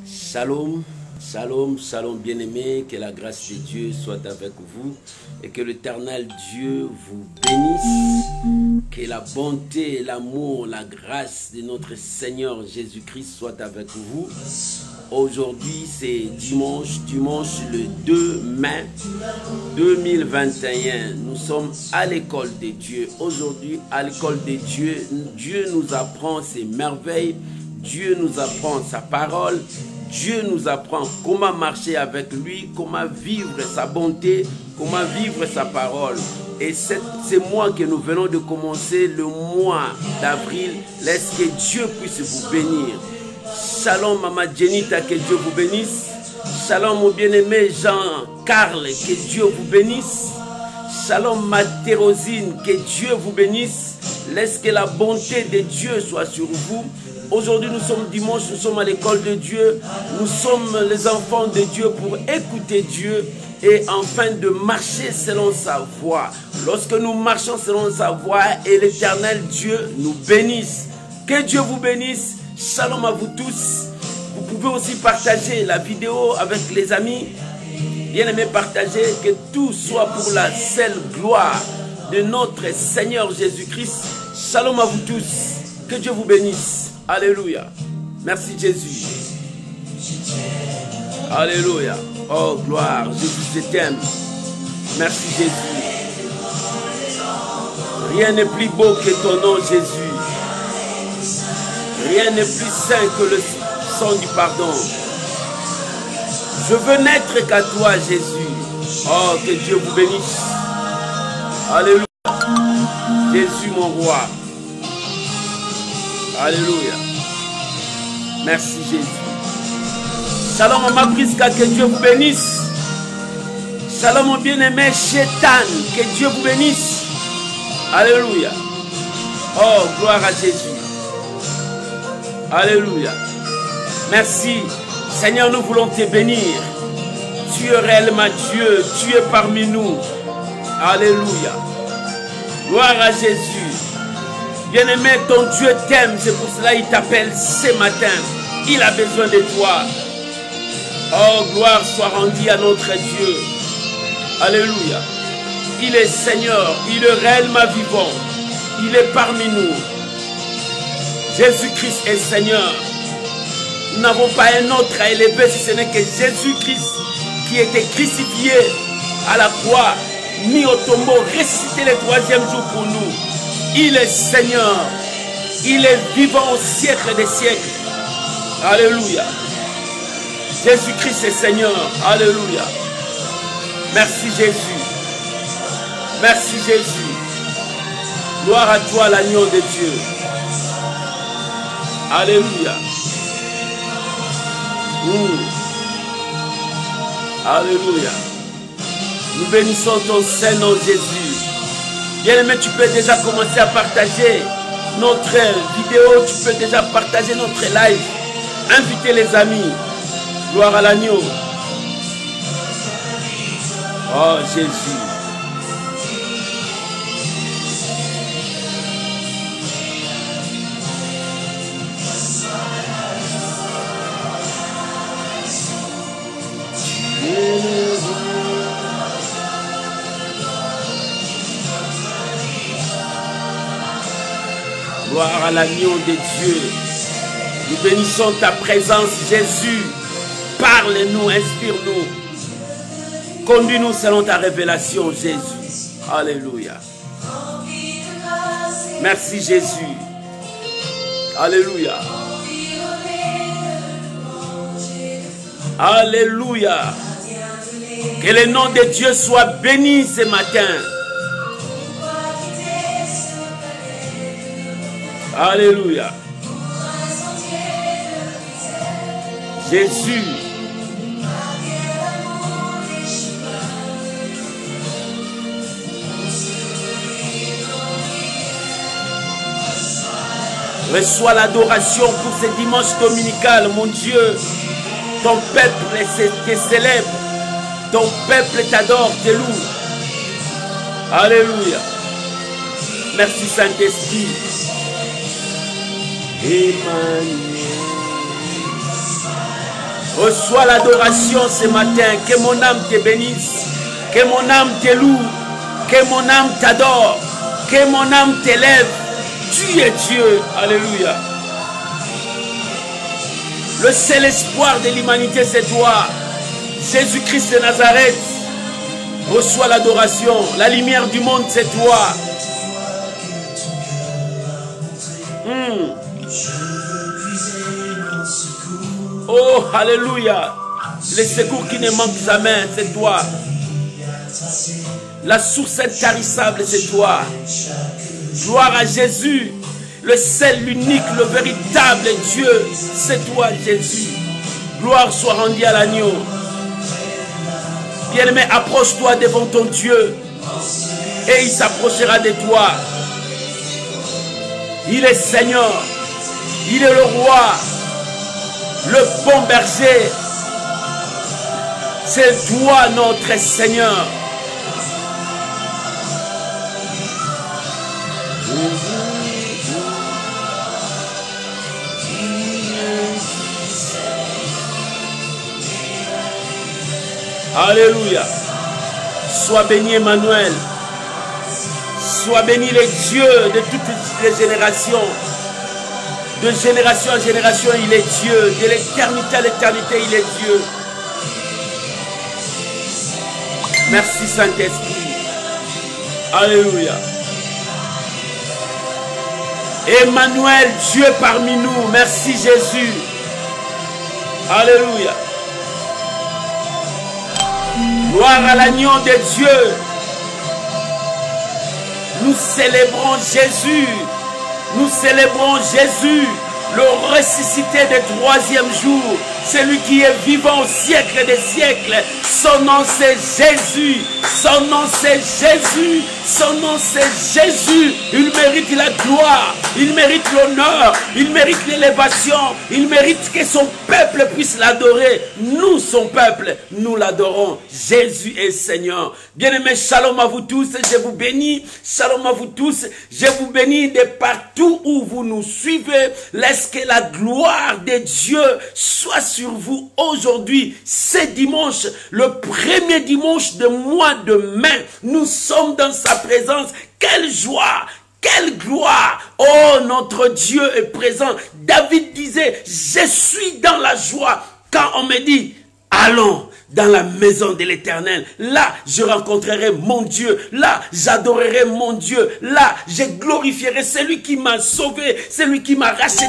Shalom, shalom, shalom bien-aimés, que la grâce de Dieu soit avec vous et que l'Éternel Dieu vous bénisse, que la bonté, l'amour, la grâce de notre Seigneur Jésus-Christ soit avec vous. Aujourd'hui c'est dimanche le 2 mai 2021. Nous sommes à l'école de Dieu. Aujourd'hui à l'école de Dieu, Dieu nous apprend ses merveilles, Dieu nous apprend sa parole, Dieu nous apprend comment marcher avec lui, comment vivre sa bonté, comment vivre sa parole. Et c'est mois que nous venons de commencer, le mois d'avril. Laisse que Dieu puisse vous bénir. Shalom Maman Jenita, que Dieu vous bénisse. Shalom mon bien-aimé Jean-Carl, que Dieu vous bénisse. Shalom Mathérosine, que Dieu vous bénisse. Laisse que la bonté de Dieu soit sur vous. Aujourd'hui nous sommes dimanche, nous sommes à l'école de Dieu. Nous sommes les enfants de Dieu pour écouter Dieu et enfin de marcher selon sa voie. Lorsque nous marchons selon sa voie et l'Éternel Dieu nous bénisse. Que Dieu vous bénisse. Shalom à vous tous. Vous pouvez aussi partager la vidéo avec les amis. Bien aimé, partagez, que tout soit pour la seule gloire de notre Seigneur Jésus-Christ. Shalom à vous tous. Que Dieu vous bénisse. Alléluia. Merci Jésus. Alléluia. Oh gloire, Jésus je t'aime. Merci Jésus. Rien n'est plus beau que ton nom Jésus. Rien n'est plus saint que le sang du pardon. Je veux n'être qu'à toi Jésus. Oh que Dieu vous bénisse. Alléluia. Jésus mon roi. Alléluia. Merci Jésus. Shalom Maman Priska, que Dieu vous bénisse. Shalom mon bien-aimé Chétan, que Dieu vous bénisse. Alléluia. Oh, gloire à Jésus. Alléluia. Merci. Seigneur, nous voulons te bénir. Tu es réellement Dieu. Tu es parmi nous. Alléluia. Gloire à Jésus. Bien-aimé, ton Dieu t'aime, c'est pour cela qu'il t'appelle ce matin. Il a besoin de toi. Oh, gloire soit rendue à notre Dieu. Alléluia. Il est Seigneur, il est réellement vivant. Il est parmi nous. Jésus-Christ est Seigneur. Nous n'avons pas un autre à élever si ce n'est que Jésus-Christ qui était crucifié à la croix, mis au tombeau, ressuscité le troisième jour pour nous. Il est Seigneur. Il est vivant au siècle des siècles. Alléluia. Jésus-Christ est Seigneur. Alléluia. Merci Jésus. Merci Jésus. Gloire à toi l'agneau de Dieu. Alléluia. Alléluia. Nous bénissons ton Saint-Nom Jésus. Bien-aimé, tu peux déjà commencer à partager notre vidéo, tu peux déjà partager notre live, inviter les amis. Gloire à l'agneau. Oh Jésus. Gloire à l'agneau de Dieu. Nous bénissons ta présence, Jésus. Parle-nous, inspire-nous. Conduis-nous selon ta révélation, Jésus. Alléluia. Merci, Jésus. Alléluia. Alléluia. Que le nom de Dieu soit béni ce matin. Alléluia. Jésus. Reçois l'adoration pour ce dimanche dominical, mon Dieu. Ton peuple te célèbre. Ton peuple t'adore, te loue. Alléluia. Merci Saint-Esprit. Emmanuel. Reçois l'adoration ce matin. Que mon âme te bénisse. Que mon âme te loue. Que mon âme t'adore. Que mon âme t'élève. Tu es Dieu. Alléluia. Le seul espoir de l'humanité, c'est toi. Jésus-Christ de Nazareth. Reçois l'adoration. La lumière du monde, c'est toi. Oh, alléluia. Les secours qui ne manquent jamais, c'est toi. La source intarissable, c'est toi. Gloire à Jésus. Le seul, l'unique, le véritable Dieu, c'est toi, Jésus. Gloire soit rendue à l'agneau. Bien-aimé, approche-toi devant ton Dieu. Et il s'approchera de toi. Il est Seigneur. Il est le roi. Le bon berger. C'est toi notre Seigneur. Alléluia. Sois béni Emmanuel. Sois béni les dieux de toutes les générations. De génération en génération, il est Dieu. De l'éternité à l'éternité, il est Dieu. Merci Saint-Esprit. Alléluia. Emmanuel, Dieu parmi nous. Merci Jésus. Alléluia. Gloire à l'agneau de Dieu. Nous célébrons Jésus. Nous célébrons Jésus, le ressuscité du troisième jour. Celui qui est vivant au siècle des siècles. Son nom c'est Jésus. Son nom c'est Jésus. Son nom c'est Jésus. Il mérite la gloire. Il mérite l'honneur. Il mérite l'élévation. Il mérite que son peuple puisse l'adorer. Nous, son peuple, nous l'adorons. Jésus est Seigneur. Bien-aimés, shalom à vous tous. Je vous bénis. Shalom à vous tous. Je vous bénis de partout où vous nous suivez. Laisse que la gloire de Dieu soit sur vous aujourd'hui. C'est dimanche, le premier dimanche de mois de mai. Nous sommes dans sa présence. Quelle joie! Quelle gloire! Oh, notre Dieu est présent. David disait, je suis dans la joie. Quand on me dit, allons dans la maison de l'Éternel. Là, je rencontrerai mon Dieu. Là, j'adorerai mon Dieu. Là, je glorifierai celui qui m'a sauvé, celui qui m'a racheté,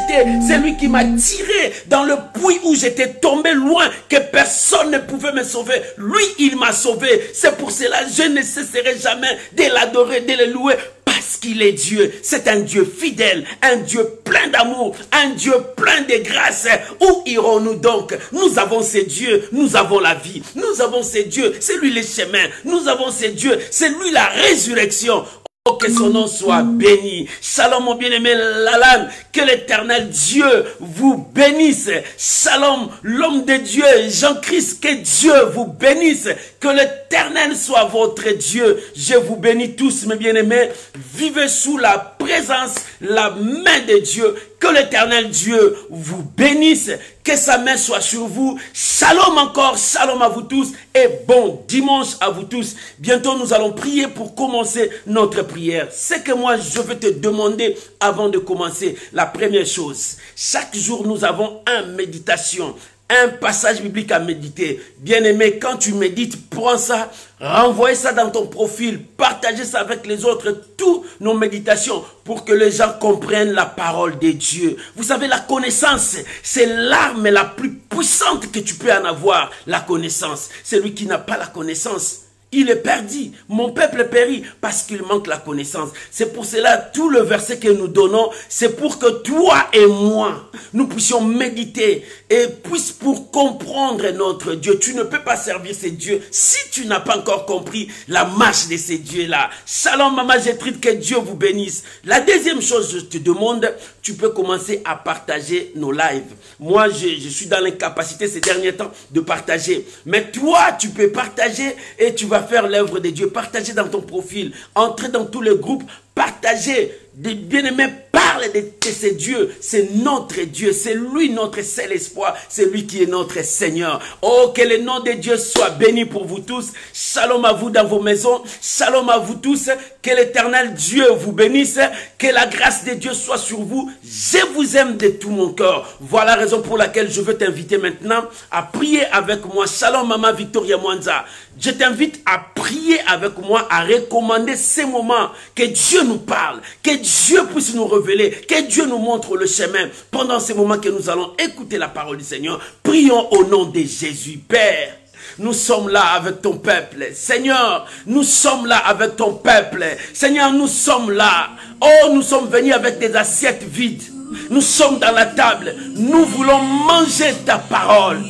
celui qui m'a tiré dans le puits où j'étais tombé loin, que personne ne pouvait me sauver. Lui, il m'a sauvé. C'est pour cela que je ne cesserai jamais de l'adorer, de le louer. Parce qu'il est Dieu, c'est un Dieu fidèle, un Dieu plein d'amour, un Dieu plein de grâce. Où irons-nous donc? Nous avons ces dieux, nous avons la vie, nous avons ces dieux, c'est lui le chemin, nous avons ces dieux, c'est lui la résurrection. Oh, que son nom soit béni. Shalom mon bien-aimé Lalan, que l'Éternel Dieu vous bénisse. Shalom l'homme de Dieu, Jean-Christ, que Dieu vous bénisse. Que l'Éternel soit votre Dieu. Je vous bénis tous mes bien-aimés. Vivez sous la présence, la main de Dieu. Que l'Éternel Dieu vous bénisse. Que sa main soit sur vous. Shalom encore, shalom à vous tous. Et bon dimanche à vous tous. Bientôt nous allons prier pour commencer notre prière. C'est que moi je veux te demander avant de commencer. La première chose. Chaque jour nous avons une méditation. Un passage biblique à méditer. Bien-aimé, quand tu médites, prends ça, renvoie ça dans ton profil, partagez ça avec les autres, toutes nos méditations, pour que les gens comprennent la parole de Dieu. Vous savez, la connaissance, c'est l'arme la plus puissante que tu peux en avoir, la connaissance. Celui qui n'a pas la connaissance, il est perdu. Mon peuple périt parce qu'il manque la connaissance. C'est pour cela, tout le verset que nous donnons, c'est pour que toi et moi, nous puissions méditer et puisse pour comprendre notre Dieu. Tu ne peux pas servir ces dieux si tu n'as pas encore compris la marche de ces dieux-là. Shalom, Maman Gertrude, que Dieu vous bénisse. La deuxième chose, je te demande, tu peux commencer à partager nos lives. Moi, je suis dans l'incapacité ces derniers temps de partager. Mais toi, tu peux partager et tu vas faire l'œuvre de Dieu. Partagez dans ton profil. Entrez dans tous les groupes. partager. Bien-aimé, parle de ce Dieu, c'est notre Dieu, c'est lui notre seul espoir, c'est lui qui est notre Seigneur. Oh, que le nom de Dieu soit béni pour vous tous. Shalom à vous dans vos maisons, shalom à vous tous, que l'Éternel Dieu vous bénisse, que la grâce de Dieu soit sur vous. Je vous aime de tout mon cœur. Voilà la raison pour laquelle je veux t'inviter maintenant à prier avec moi. Shalom Maman Victoria Mwanza. Je t'invite à prier avec moi, à recommander ces moments, que Dieu nous parle, que Dieu puisse nous révéler, que Dieu nous montre le chemin. Pendant ces moments que nous allons écouter la parole du Seigneur, prions au nom de Jésus. Père, nous sommes là avec ton peuple. Seigneur, nous sommes là avec ton peuple. Seigneur, nous sommes là. Oh, nous sommes venus avec des assiettes vides. Nous sommes dans la table. Nous voulons manger ta parole.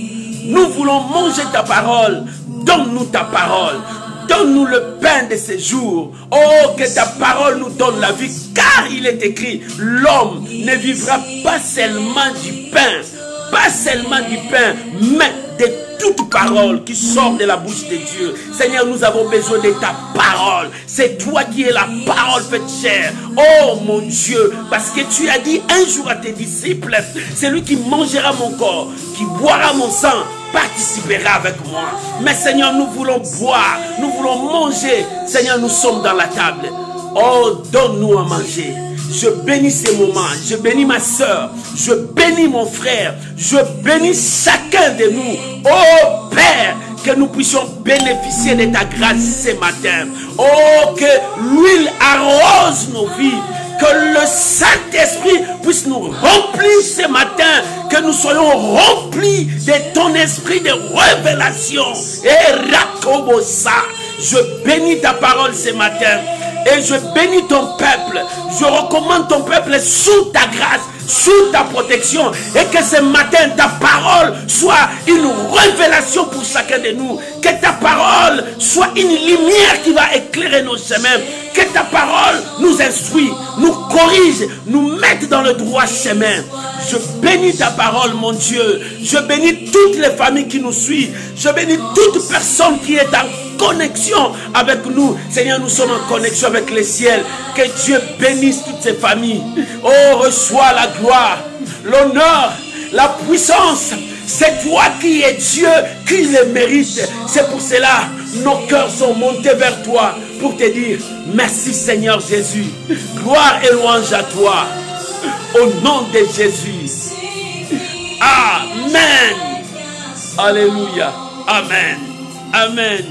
Nous voulons manger ta parole. Donne-nous ta parole. Donne-nous le pain de ces jours. Oh, que ta parole nous donne la vie. Car il est écrit, l'homme ne vivra pas seulement du pain. Pas seulement du pain, mais de toute parole qui sort de la bouche de Dieu. Seigneur, nous avons besoin de ta parole. C'est toi qui es la parole faite chair. Oh mon Dieu, parce que tu as dit un jour à tes disciples, celui qui mangera mon corps, qui boira mon sang, participera avec moi. Mais Seigneur, nous voulons boire, nous voulons manger. Seigneur, nous sommes dans la table. Oh, donne-nous à manger. Je bénis ces moments, je bénis ma soeur, je bénis mon frère, je bénis chacun de nous. Oh Père, que nous puissions bénéficier de ta grâce ce matin. Oh, que l'huile arrose nos vies, que le Saint-Esprit puisse nous remplir ce matin, que nous soyons remplis de ton esprit de révélation. Et Rakobosa, je bénis ta parole ce matin. Et je bénis ton peuple. Je recommande ton peuple sous ta grâce, sous ta protection. Et que ce matin, ta parole soit une révélation pour chacun de nous. Que ta parole soit une lumière qui va éclairer nos chemins. Que ta parole nous instruise, nous corrige, nous mette dans le droit chemin. Je bénis ta parole, mon Dieu. Je bénis toutes les familles qui nous suivent. Je bénis toute personne qui est en connexion avec nous. Seigneur, nous sommes en connexion avec les ciels. Que Dieu bénisse toutes ces familles. Oh, reçois la gloire, l'honneur, la puissance. C'est toi qui es Dieu, qui le mérite. C'est pour cela nos cœurs sont montés vers toi pour te dire merci Seigneur Jésus. Gloire et louange à toi. Au nom de Jésus. Amen. Alléluia. Amen. Amen.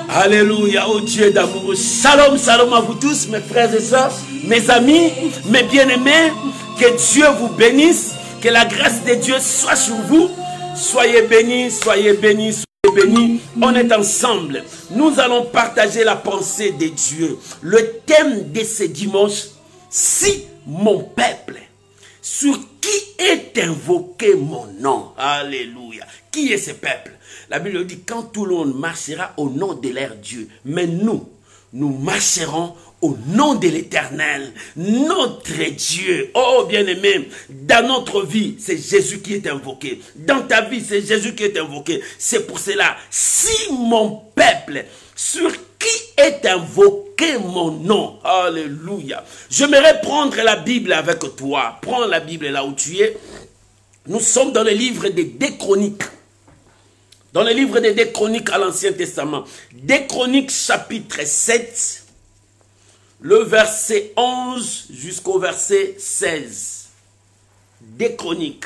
Alléluia, oh Dieu d'amour. Shalom, shalom à vous tous, mes frères et sœurs, mes amis, mes bien-aimés. Que Dieu vous bénisse, que la grâce de Dieu soit sur vous. Soyez bénis, soyez bénis, soyez bénis. On est ensemble. Nous allons partager la pensée de Dieu. Le thème de ce dimanche, si mon peuple, sur qui est invoqué mon nom. Alléluia. Qui est ce peuple? La Bible dit, quand tout le monde marchera au nom de leur Dieu, mais nous marcherons au nom de l'Éternel, notre Dieu. Oh bien-aimé, dans notre vie, c'est Jésus qui est invoqué. Dans ta vie, c'est Jésus qui est invoqué. C'est pour cela, si mon peuple, sur qui est invoqué mon nom, alléluia. J'aimerais prendre la Bible avec toi. Prends la Bible là où tu es. Nous sommes dans le livre des 2 Chroniques. Dans le livre des 2 Chroniques à l'Ancien Testament. 2 Chroniques chapitre 7. Le verset 11 jusqu'au verset 16. 2 Chroniques.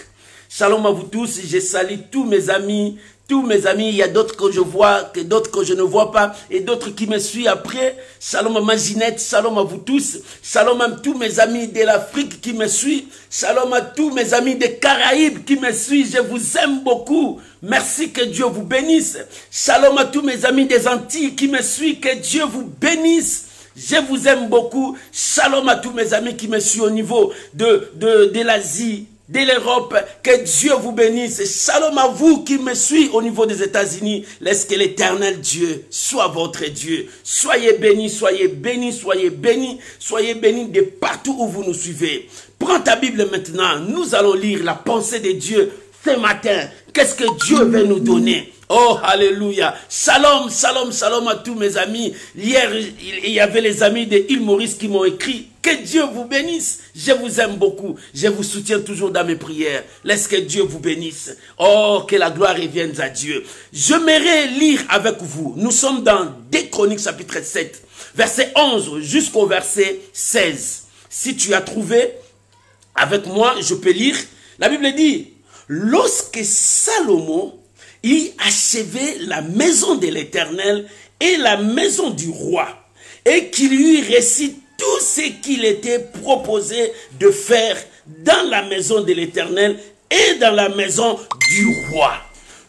Shalom à vous tous. Je salue tous mes amis. Tous mes amis, il y a d'autres que je vois, que d'autres que je ne vois pas, et d'autres qui me suivent après. Shalom à ma Ginette, shalom à vous tous. Shalom à tous mes amis de l'Afrique qui me suivent. Shalom à tous mes amis des Caraïbes qui me suivent. Je vous aime beaucoup. Merci, que Dieu vous bénisse. Shalom à tous mes amis des Antilles qui me suivent. Que Dieu vous bénisse. Je vous aime beaucoup. Shalom à tous mes amis qui me suivent au niveau de l'Asie, de l'Europe. Que Dieu vous bénisse. Shalom à vous qui me suivez au niveau des États-Unis. Laisse que l'Éternel Dieu soit votre Dieu. Soyez bénis, soyez bénis, soyez bénis. Soyez bénis de partout où vous nous suivez. Prends ta Bible maintenant. Nous allons lire la pensée de Dieu ce matin. Qu'est-ce que Dieu veut nous donner? Oh, alléluia. Shalom, shalom, shalom à tous mes amis. Hier, il y avait les amis de Île Maurice qui m'ont écrit. Que Dieu vous bénisse. Je vous aime beaucoup. Je vous soutiens toujours dans mes prières. Laisse que Dieu vous bénisse. Oh, que la gloire revienne à Dieu. J'aimerais lire avec vous. Nous sommes dans 2 Chroniques chapitre 7, verset 11 jusqu'au verset 16. Si tu as trouvé, avec moi, je peux lire. La Bible dit, lorsque Salomon il achevait la maison de l'Éternel et la maison du roi, et qu'il lui récite tout ce qu'il était proposé de faire dans la maison de l'Éternel et dans la maison du roi.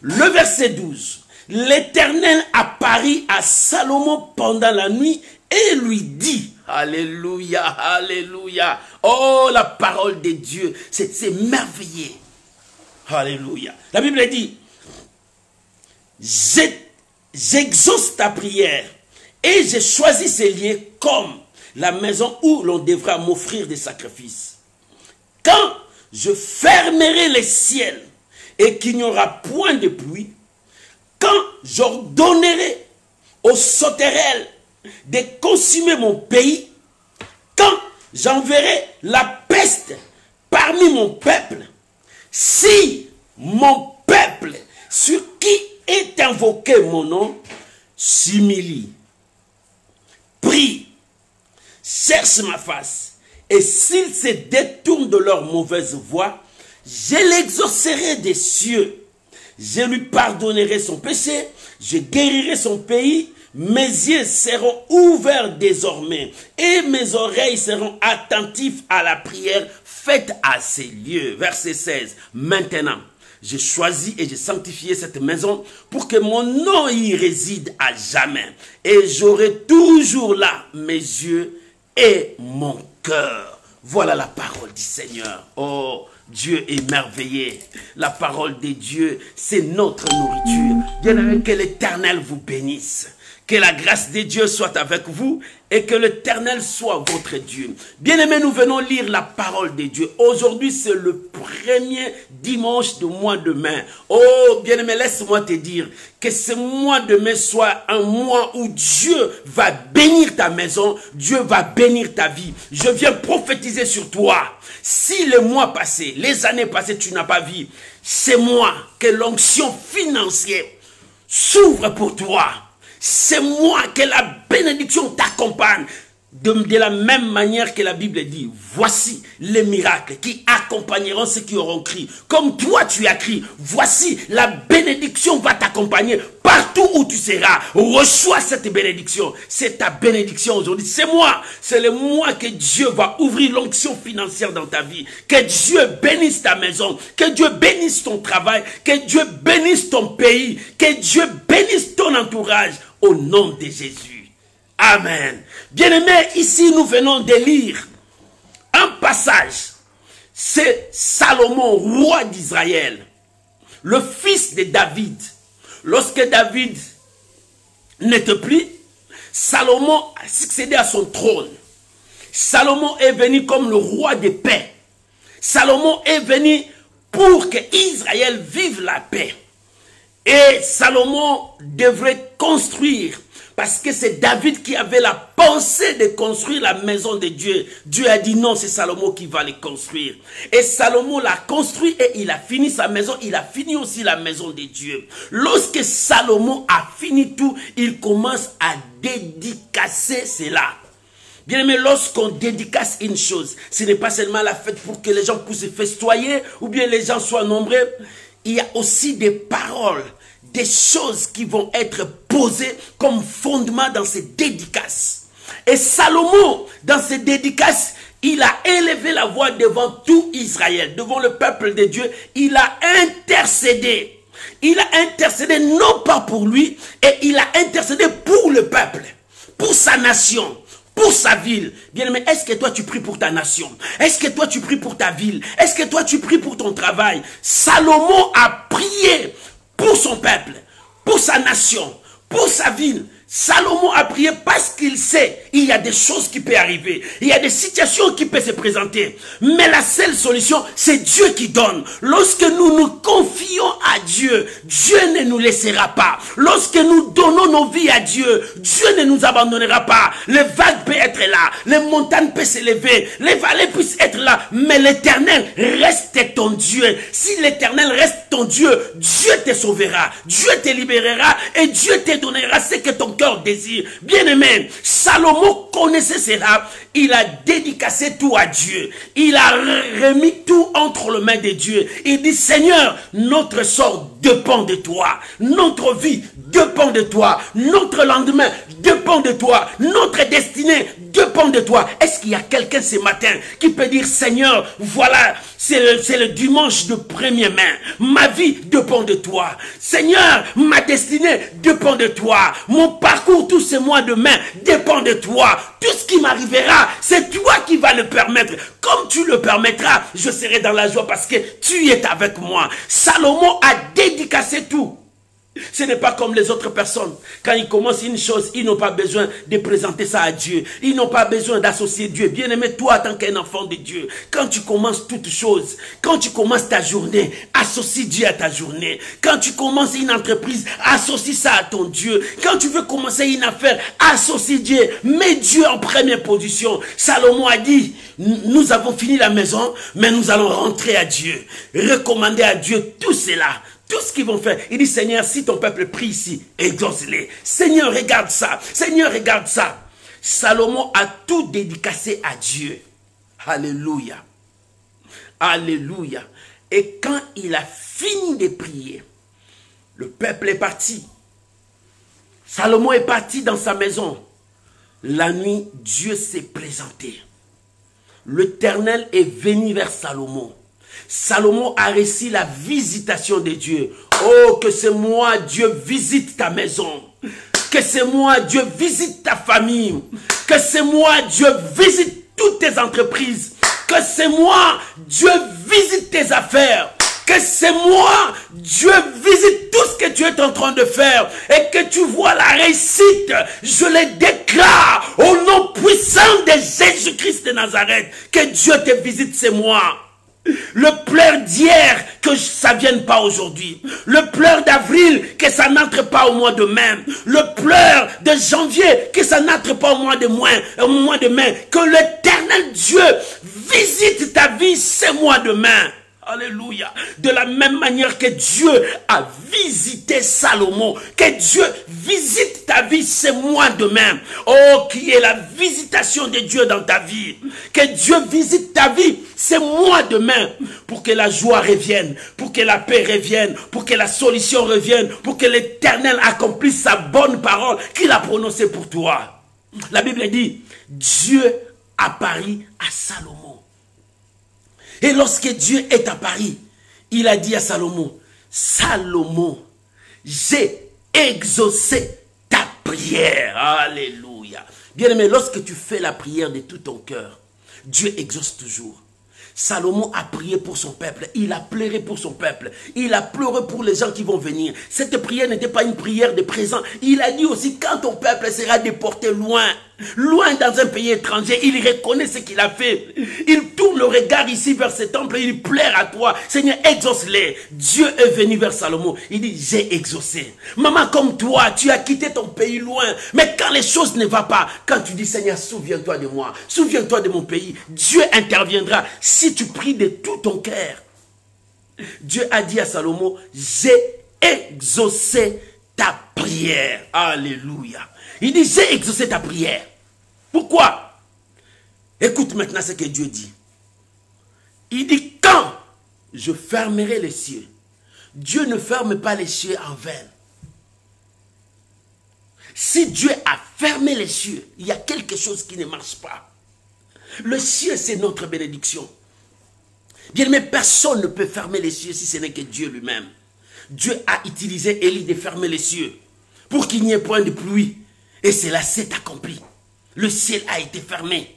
Le verset 12. L'Éternel apparut à Salomon pendant la nuit et lui dit, alléluia, alléluia. Oh, la parole de Dieu, c'est merveilleux. Alléluia. La Bible dit, j'exauce ta prière et j'ai choisi ces lieux comme la maison où l'on devra m'offrir des sacrifices. Quand je fermerai les ciels et qu'il n'y aura point de pluie, quand j'ordonnerai aux sauterelles de consumer mon pays, quand j'enverrai la peste parmi mon peuple, si mon peuple sur qui est invoqué mon nom s'humilie, prie, cherche ma face, et s'ils se détournent de leur mauvaise voie, je l'exaucerai des cieux, je lui pardonnerai son péché, je guérirai son pays, mes yeux seront ouverts désormais et mes oreilles seront attentives à la prière faite à ces lieux. Verset 16. Maintenant, j'ai choisi et j'ai sanctifié cette maison pour que mon nom y réside à jamais. Et j'aurai toujours là mes yeux et mon cœur. Voilà la parole du Seigneur. Oh, Dieu est merveilleux. La parole de Dieu, c'est notre nourriture. Bien-aimé, que l'Éternel vous bénisse. Que la grâce de Dieu soit avec vous et que l'Éternel soit votre Dieu. Bien-aimés, nous venons lire la parole de Dieu. Aujourd'hui, c'est le premier dimanche du mois de mai. Oh, bien-aimé, laisse-moi te dire que ce mois de mai soit un mois où Dieu va bénir ta maison, Dieu va bénir ta vie. Je viens prophétiser sur toi. Si le mois passé, les années passées, tu n'as pas vu, c'est moi que l'onction financière s'ouvre pour toi. C'est moi que la bénédiction t'accompagne. De la même manière que la Bible dit, voici les miracles qui accompagneront ceux qui auront crié. Comme toi tu as crié, voici la bénédiction va t'accompagner partout où tu seras. Reçois cette bénédiction. C'est ta bénédiction aujourd'hui. C'est moi. C'est le mois que Dieu va ouvrir l'onction financière dans ta vie. Que Dieu bénisse ta maison. Que Dieu bénisse ton travail. Que Dieu bénisse ton pays. Que Dieu bénisse ton entourage. Au nom de Jésus. Amen. Bien-aimés, ici nous venons de lire un passage. C'est Salomon, roi d'Israël, le fils de David. Lorsque David n'était plus, Salomon a succédé à son trône. Salomon est venu comme le roi de paix. Salomon est venu pour que Israël vive la paix. Et Salomon devrait construire, parce que c'est David qui avait la pensée de construire la maison de Dieu. Dieu a dit non, c'est Salomon qui va les construire. Et Salomon l'a construit et il a fini sa maison. Il a fini aussi la maison de Dieu. Lorsque Salomon a fini tout, il commence à dédicacer cela. Bien aimé, lorsqu'on dédicace une chose, ce n'est pas seulement la fête pour que les gens puissent se festoyer ou bien les gens soient nombreux. Il y a aussi des paroles, des choses qui vont être posées comme fondement dans ces dédicaces. Et Salomon, dans ces dédicaces, il a élevé la voix devant tout Israël, devant le peuple de Dieu. Il a intercédé. Il a intercédé non pas pour lui, et il a intercédé pour le peuple, pour sa nation, pour sa ville. Bien-aimé, est-ce que toi tu pries pour ta nation? Est-ce que toi tu pries pour ta ville? Est-ce que toi tu pries pour ton travail? Salomon a prié pour son peuple, pour sa nation, pour sa ville. Salomon a prié parce qu'il sait, il y a des choses qui peuvent arriver, il y a des situations qui peuvent se présenter. Mais la seule solution, c'est Dieu qui donne. Lorsque nous nous confions à Dieu, Dieu ne nous laissera pas. Lorsque nous donnons nos vies à Dieu, Dieu ne nous abandonnera pas. Les vagues peuvent être là, les montagnes peuvent s'élever, les vallées puissent être là, mais l'Éternel reste ton Dieu. Si l'Éternel reste ton Dieu, Dieu te sauvera, Dieu te libérera et Dieu te donnera ce que ton cœur désire. Bien-aimé, Salomon connaissait cela. Il a dédicacé tout à Dieu. Il a remis tout entre les mains de Dieu. Il dit, Seigneur, notre sort dépend de toi. Notre vie dépend de toi. Notre lendemain dépend de toi. Notre destinée dépend de toi. Est-ce qu'il y a quelqu'un ce matin qui peut dire, Seigneur, voilà, c'est le dimanche de premier main. Ma vie dépend de toi. Seigneur, ma destinée dépend de toi. Mon parcours tous ces mois de main dépend de toi. Tout ce qui m'arrivera, c'est toi qui vas le permettre. Comme tu le permettras, je serai dans la joie parce que tu es avec moi. Salomon a dédicacé tout. Ce n'est pas comme les autres personnes. Quand ils commencent une chose, ils n'ont pas besoin de présenter ça à Dieu. Ils n'ont pas besoin d'associer Dieu. Bien-aimé, toi, en tant qu'un enfant de Dieu, quand tu commences toute chose, quand tu commences ta journée, associe Dieu à ta journée. Quand tu commences une entreprise, associe ça à ton Dieu. Quand tu veux commencer une affaire, associe Dieu. Mets Dieu en première position. Salomon a dit, nous avons fini la maison, mais nous allons rentrer à Dieu. Recommander à Dieu tout cela. Tout ce qu'ils vont faire. Il dit, Seigneur, si ton peuple prie ici, exauce-les. Seigneur, regarde ça. Seigneur, regarde ça. Salomon a tout dédicacé à Dieu. Alléluia. Alléluia. Et quand il a fini de prier, le peuple est parti. Salomon est parti dans sa maison. La nuit, Dieu s'est présenté. L'Éternel est venu vers Salomon. Salomon a reçu la visitation de Dieu. Oh, que c'est moi, Dieu visite ta maison. Que c'est moi, Dieu visite ta famille. Que c'est moi, Dieu visite toutes tes entreprises. Que c'est moi, Dieu visite tes affaires. Que c'est moi, Dieu visite tout ce que tu es en train de faire. Et que tu vois la réussite. Je le déclare au nom puissant de Jésus-Christ de Nazareth. Que Dieu te visite, c'est moi. Le pleur d'hier, que ça ne vienne pas aujourd'hui. Le pleur d'avril, que ça n'entre pas au mois de mai. Le pleur de janvier, que ça n'entre pas au mois de mai. Que l'Éternel Dieu visite ta vie ce mois de mai. Alléluia. De la même manière que Dieu a visité Salomon, que Dieu visite ta vie ce mois de mai. Oh, qui est la visitation de Dieu dans ta vie. Que Dieu visite ta vie ce mois de mai pour que la joie revienne, pour que la paix revienne, pour que la solution revienne, pour que l'Éternel accomplisse sa bonne parole qu'il a prononcée pour toi. La Bible dit, Dieu apparut à Salomon. Et lorsque Dieu est apparu, il a dit à Salomon, Salomon, j'ai exaucé ta prière. Alléluia. Bien-aimé, lorsque tu fais la prière de tout ton cœur, Dieu exauce toujours. Salomon a prié pour son peuple, il a pleuré pour son peuple, il a pleuré pour les gens qui vont venir. Cette prière n'était pas une prière de présent. Il a dit aussi, quand ton peuple sera déporté loin, loin dans un pays étranger, il reconnaît ce qu'il a fait. Il tourne le regard ici vers ce temple et il pleure à toi. Seigneur, exauce-les. Dieu est venu vers Salomon. Il dit, j'ai exaucé. Maman, comme toi, tu as quitté ton pays loin. Mais quand les choses ne vont pas, quand tu dis, Seigneur, souviens-toi de moi, souviens-toi de mon pays, Dieu interviendra. Si tu pries de tout ton cœur, Dieu a dit à Salomon, j'ai exaucé ta prière. Alléluia. Il dit, j'ai exaucé ta prière. Pourquoi? Écoute maintenant ce que Dieu dit. Il dit, quand je fermerai les cieux. Dieu ne ferme pas les cieux en vain. Si Dieu a fermé les cieux, il y a quelque chose qui ne marche pas. Le ciel, c'est notre bénédiction. Bien aimé, personne ne peut fermer les cieux si ce n'est que Dieu lui-même. Dieu a utilisé Élie de fermer les cieux pour qu'il n'y ait point de pluie. Et cela s'est accompli. Le ciel a été fermé.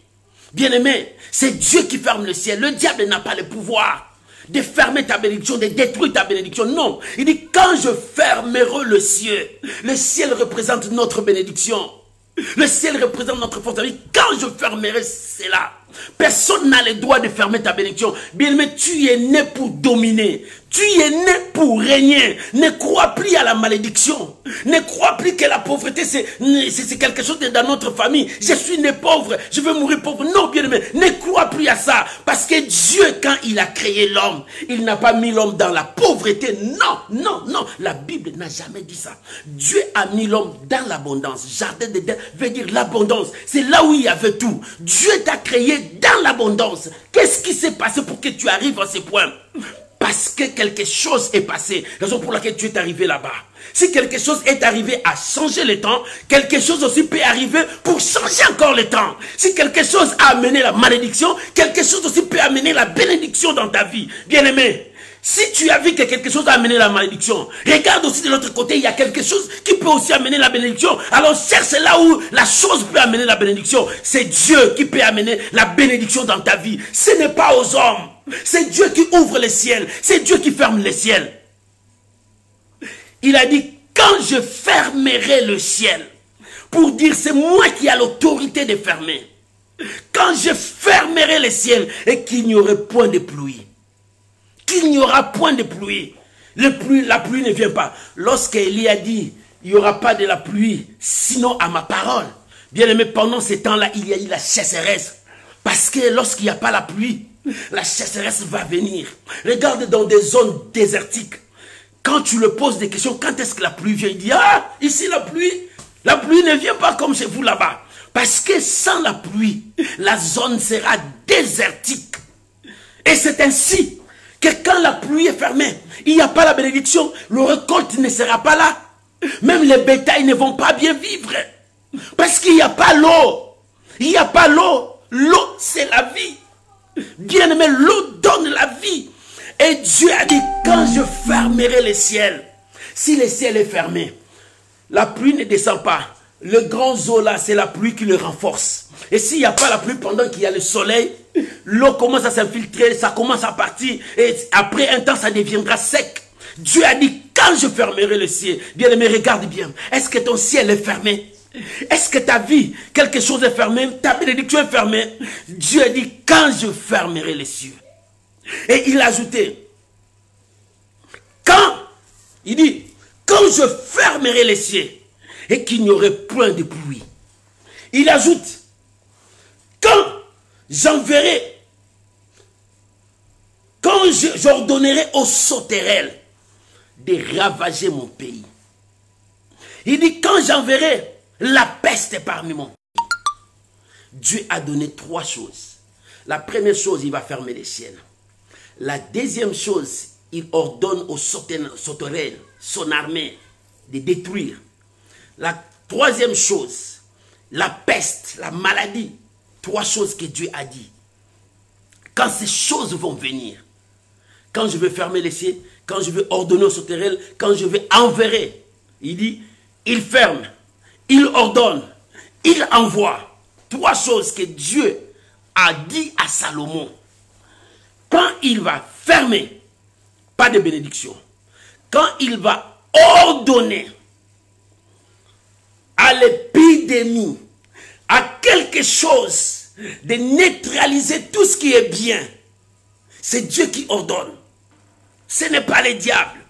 Bien aimé, c'est Dieu qui ferme le ciel. Le diable n'a pas le pouvoir. de fermer ta bénédiction, de détruire ta bénédiction. Non, il dit quand je fermerai le ciel représente notre bénédiction. Le ciel représente notre force. Quand je fermerai cela, personne n'a le droit de fermer ta bénédiction. Bien aimé, tu es né pour dominer. Tu es né pour régner. Ne crois plus à la malédiction. Ne crois plus que la pauvreté, c'est quelque chose dans notre famille. Je suis né pauvre, je veux mourir pauvre. Non, bien aimé, ne crois plus à ça. Parce que Dieu, quand il a créé l'homme, il n'a pas mis l'homme dans la pauvreté. Non, non, non. La Bible n'a jamais dit ça. Dieu a mis l'homme dans l'abondance. Jardin d'Éden veut dire l'abondance. C'est là où il y avait tout. Dieu t'a créé dans l'abondance. Qu'est-ce qui s'est passé pour que tu arrives à ce point? Parce que quelque chose est passé. Raison pour laquelle tu es arrivé là-bas. Si quelque chose est arrivé à changer le temps, quelque chose aussi peut arriver pour changer encore le temps. Si quelque chose a amené la malédiction, quelque chose aussi peut amener la bénédiction dans ta vie. Bien-aimé, si tu as vu que quelque chose a amené la malédiction, regarde aussi de l'autre côté, il y a quelque chose qui peut aussi amener la bénédiction. Alors cherche là où la chose peut amener la bénédiction. C'est Dieu qui peut amener la bénédiction dans ta vie. Ce n'est pas aux hommes. C'est Dieu qui ouvre les ciels. C'est Dieu qui ferme les ciels. Il a dit, quand je fermerai le ciel, pour dire c'est moi qui ai l'autorité de fermer. Quand je fermerai les ciels et qu'il n'y aurait point de pluie. Qu'il n'y aura point de pluie. La pluie ne vient pas. Lorsqu'Élie a dit, il n'y aura pas de la pluie, sinon à ma parole. Bien aimé, pendant ces temps-là, il y a eu la sécheresse. Parce que lorsqu'il n'y a pas la pluie, la sécheresse va venir. Regarde dans des zones désertiques. Quand tu le poses des questions, quand est-ce que la pluie vient? Il dit, ah, ici la pluie ne vient pas comme chez vous là-bas. Parce que sans la pluie, la zone sera désertique. Et c'est ainsi que quand la pluie est fermée, il n'y a pas la bénédiction, le récolte ne sera pas là. Même les bétails ne vont pas bien vivre. Parce qu'il n'y a pas l'eau. Il n'y a pas l'eau. L'eau, c'est la vie. Bien aimé, l'eau donne la vie. Et Dieu a dit, quand je fermerai les ciels, si le ciel est fermé, la pluie ne descend pas. Le grand Zola, c'est la pluie qui le renforce. Et s'il n'y a pas la pluie pendant qu'il y a le soleil, l'eau commence à s'infiltrer, ça commence à partir. Et après un temps, ça deviendra sec. Dieu a dit, quand je fermerai le ciel, bien aimé, regarde bien. Est-ce que ton ciel est fermé? Est-ce que ta vie, quelque chose est fermé? Ta bénédiction est fermée? Dieu a dit, quand je fermerai les cieux. Et il a ajouté, il dit, quand je fermerai les cieux et qu'il n'y aurait point de pluie. Il ajoute, quand j'enverrai, quand j'ordonnerai aux sauterelles de ravager mon pays. Il dit, quand j'enverrai la peste parmi mon pays. Dieu a donné trois choses. La première chose, il va fermer les ciels. La deuxième chose, il ordonne aux sauterelles, son armée, de détruire. La troisième chose, la peste, la maladie. Trois choses que Dieu a dit. Quand ces choses vont venir, quand je vais fermer les cieux, quand je vais ordonner aux sauterelles, quand je vais enverrer, il dit, il ferme, il ordonne, il envoie. Trois choses que Dieu a dit à Salomon. Quand il va fermer, pas de bénédiction. Quand il va ordonner à l'épidémie, à quelque chose de neutraliser tout ce qui est bien, c'est Dieu qui ordonne. Ce n'est pas le diable.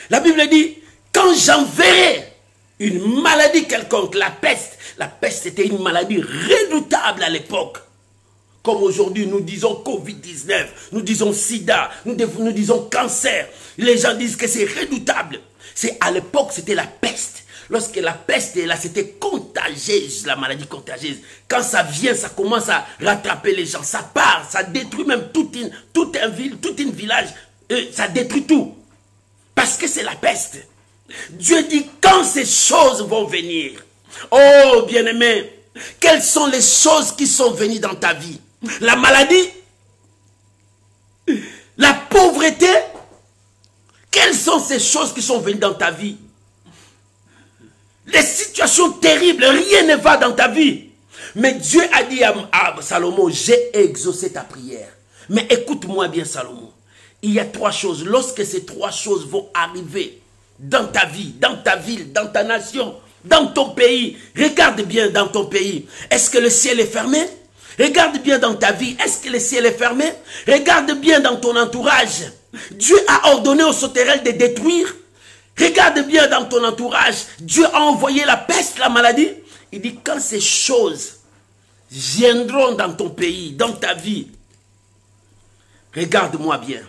La Bible dit, quand j'enverrai une maladie quelconque, la peste était une maladie redoutable à l'époque. Comme aujourd'hui, nous disons Covid-19, nous disons sida, nous disons cancer. Les gens disent que c'est redoutable. À l'époque, c'était la peste. Lorsque la peste est là, c'était contagieuse, la maladie contagieuse. Quand ça vient, ça commence à rattraper les gens. Ça part, ça détruit même toute une village. Ça détruit tout. Parce que c'est la peste. Dieu dit, quand ces choses vont venir, oh bien-aimé, quelles sont les choses qui sont venues dans ta vie? La maladie, la pauvreté, quelles sont ces choses qui sont venues dans ta vie? Les situations terribles, rien ne va dans ta vie. Mais Dieu a dit à Salomon, j'ai exaucé ta prière. Mais écoute-moi bien Salomon, il y a trois choses. Lorsque ces trois choses vont arriver dans ta vie, dans ta ville, dans ta nation, dans ton pays, regarde bien dans ton pays. Est-ce que le ciel est fermé? Regarde bien dans ta vie. Est-ce que le ciel est fermé? Regarde bien dans ton entourage. Dieu a ordonné aux sauterelles de détruire. Regarde bien dans ton entourage. Dieu a envoyé la peste, la maladie. Il dit quand ces choses viendront dans ton pays, dans ta vie, regarde-moi bien.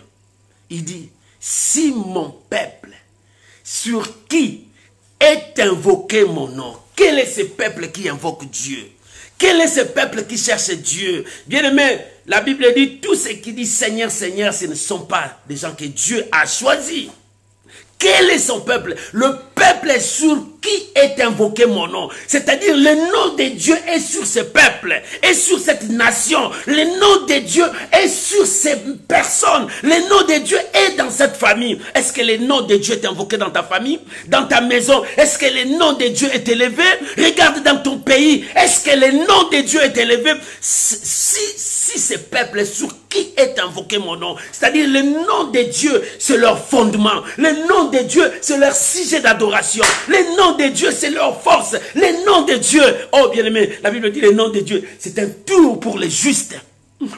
Il dit, si mon peuple, sur qui est invoqué mon nom, quel est ce peuple qui invoque Dieu? Quel est ce peuple qui cherche Dieu? Bien-aimé, la Bible dit, tous ceux qui disent Seigneur, Seigneur, ce ne sont pas des gens que Dieu a choisis. Quel est son peuple? Le peuple est sur qui est invoqué mon nom. C'est-à-dire le nom de Dieu est sur ce peuple, est sur cette nation. Le nom de Dieu est sur ces personnes. Le nom de Dieu est dans cette famille. Est-ce que le nom de Dieu est invoqué dans ta famille? Dans ta maison? Est-ce que le nom de Dieu est élevé? Regarde dans ton pays. Est-ce que le nom de Dieu est élevé? Si ce peuple est sur qui est invoqué mon nom, c'est-à-dire le nom de Dieu, c'est leur fondement. Le nom de Dieu, c'est leur sujet d'adoration. Le nom de Dieu, c'est leur force. Le nom de Dieu, oh bien-aimé, la Bible dit le nom de Dieu, c'est un tour pour les justes,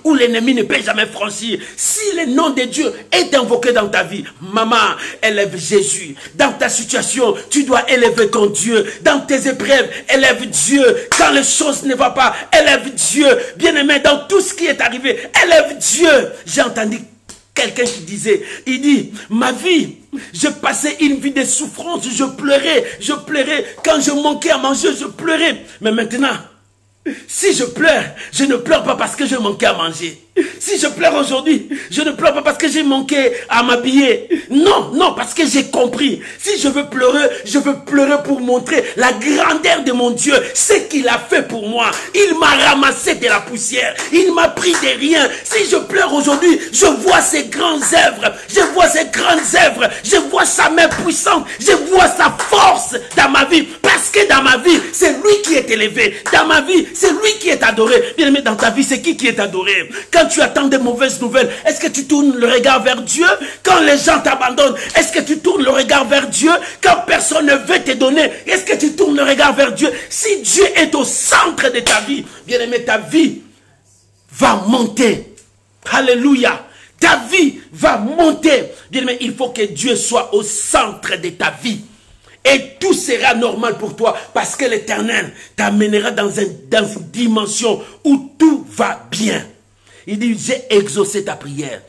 où l'ennemi ne peut jamais franchir. Si le nom de Dieu est invoqué dans ta vie, maman, élève Jésus. Dans ta situation, tu dois élever ton Dieu. Dans tes épreuves, élève Dieu. Quand les choses ne vont pas, élève Dieu. Bien-aimé, dans tout ce qui est arrivé, élève Dieu. J'ai entendu quelqu'un qui disait, il dit, ma vie, je passais une vie de souffrance, je pleurais. Quand je manquais à manger, je pleurais. Mais maintenant, si je pleure, je ne pleure pas parce que je manquais à manger. Si je pleure aujourd'hui, je ne pleure pas parce que j'ai manqué à m'habiller. Non, parce que j'ai compris. Si je veux pleurer pour montrer la grandeur de mon Dieu, ce qu'il a fait pour moi. Il m'a ramassé de la poussière. Il m'a pris de rien. Si je pleure aujourd'hui, je vois ses grandes œuvres. Je vois sa main puissante. Je vois sa force dans ma vie. Parce que dans ma vie, c'est lui qui est élevé. Dans ma vie, c'est lui qui est adoré. Bien aimé, dans ta vie, c'est qui est adoré? Quand tu attends des mauvaises nouvelles, est-ce que tu tournes le regard vers Dieu? Quand les gens t'abandonnent, est-ce que tu tournes le regard vers Dieu? Quand personne ne veut te donner, est-ce que tu tournes le regard vers Dieu? Si Dieu est au centre de ta vie, bien aimé, ta vie va monter. Alléluia. Ta vie va monter. Bien aimé, il faut que Dieu soit au centre de ta vie. Et tout sera normal pour toi parce que l'Éternel t'amènera dans une dimension où tout va bien. Il dit, j'ai exaucé ta prière.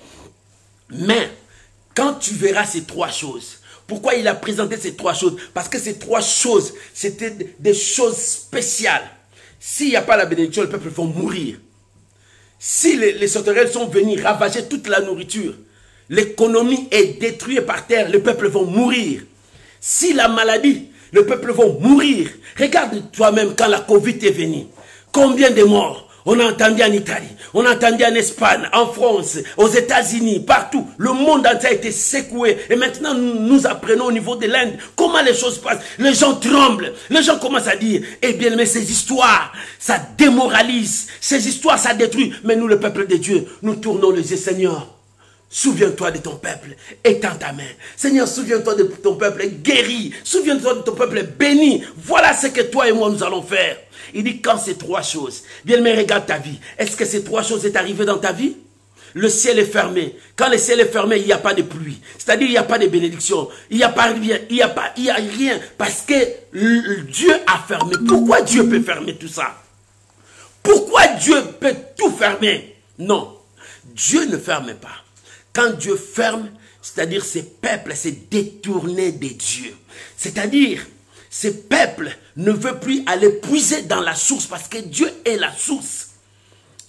Mais, quand tu verras ces trois choses, pourquoi il a présenté ces trois choses? Parce que ces trois choses, c'était des choses spéciales. S'il n'y a pas la bénédiction, le peuple va mourir. Si les sauterelles sont venus ravager toute la nourriture, l'économie est détruite par terre, le peuple va mourir. Si la maladie, le peuple va mourir. Regarde toi-même quand la Covid est venue. Combien de morts? On a entendu en Italie, on a entendu en Espagne, en France, aux États-Unis, partout. Le monde entier a été secoué. Et maintenant, nous apprenons au niveau de l'Inde comment les choses passent. Les gens tremblent. Les gens commencent à dire, eh bien, mais ces histoires, ça démoralise. Ces histoires, ça détruit. Mais nous, le peuple de Dieu, nous tournons les yeux, Seigneur. Souviens-toi de ton peuple, étends ta main. Seigneur, souviens-toi de ton peuple guéri. Souviens-toi de ton peuple béni. Voilà ce que toi et moi nous allons faire. Il dit quand ces trois choses, bien mais regarde ta vie. Est-ce que ces trois choses sont arrivées dans ta vie? Le ciel est fermé. Quand le ciel est fermé, il n'y a pas de pluie. C'est-à-dire il n'y a pas de bénédiction. Il n'y a pas rien. Il n'y a rien. Parce que Dieu a fermé. Pourquoi Dieu peut fermer tout ça? Pourquoi Dieu peut tout fermer? Non. Dieu ne ferme pas. Quand Dieu ferme, c'est-à-dire ces peuples s'est détourné de Dieu. C'est-à-dire, ces peuples ne veulent plus aller puiser dans la source parce que Dieu est la source.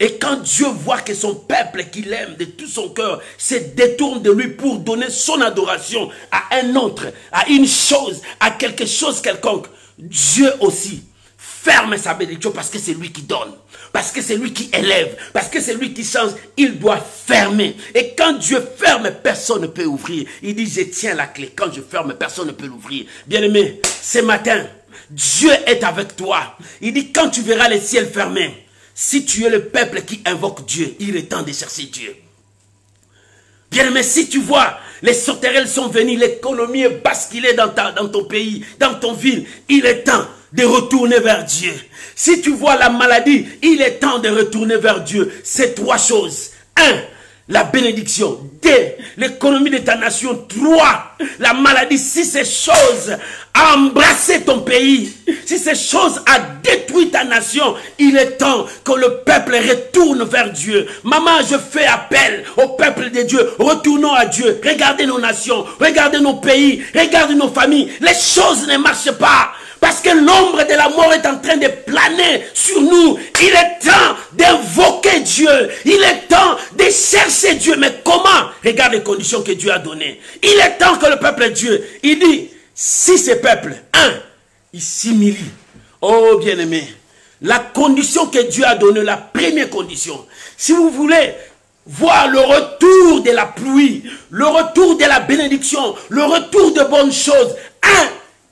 Et quand Dieu voit que son peuple qu'il aime de tout son cœur se détourne de lui pour donner son adoration à un autre, à une chose, à quelque chose quelconque, Dieu aussi ferme sa bénédiction parce que c'est lui qui donne. Parce que c'est lui qui élève, parce que c'est lui qui change, il doit fermer. Et quand Dieu ferme, personne ne peut ouvrir. Il dit, je tiens la clé. Quand je ferme, personne ne peut l'ouvrir. Bien-aimé, ce matin, Dieu est avec toi. Il dit, quand tu verras les ciels fermés, si tu es le peuple qui invoque Dieu, il est temps de chercher Dieu. Bien-aimé, si tu vois, les sauterelles sont venues, l'économie est basculée dans ton pays, dans ton ville, il est temps de retourner vers Dieu. Si tu vois la maladie, il est temps de retourner vers Dieu. C'est 3 choses. 1, la bénédiction. 2, l'économie de ta nation. 3, la maladie. Si ces choses a embrassé ton pays, si ces choses a détruit ta nation, il est temps que le peuple retourne vers Dieu. Maman, je fais appel au peuple de Dieu. Retournons à Dieu. Regardez nos nations, regardez nos pays, regardez nos familles. Les choses ne marchent pas. Parce que l'ombre de la mort est en train de planer sur nous. Il est temps d'invoquer Dieu. Il est temps de chercher Dieu. Mais comment? Regarde les conditions que Dieu a données. Il est temps que le peuple de Dieu, il dit, si ce peuple, 1, il s'humilie. Oh bien-aimé, la condition que Dieu a donnée, la première condition, si vous voulez voir le retour de la pluie, le retour de la bénédiction, le retour de bonnes choses, 1,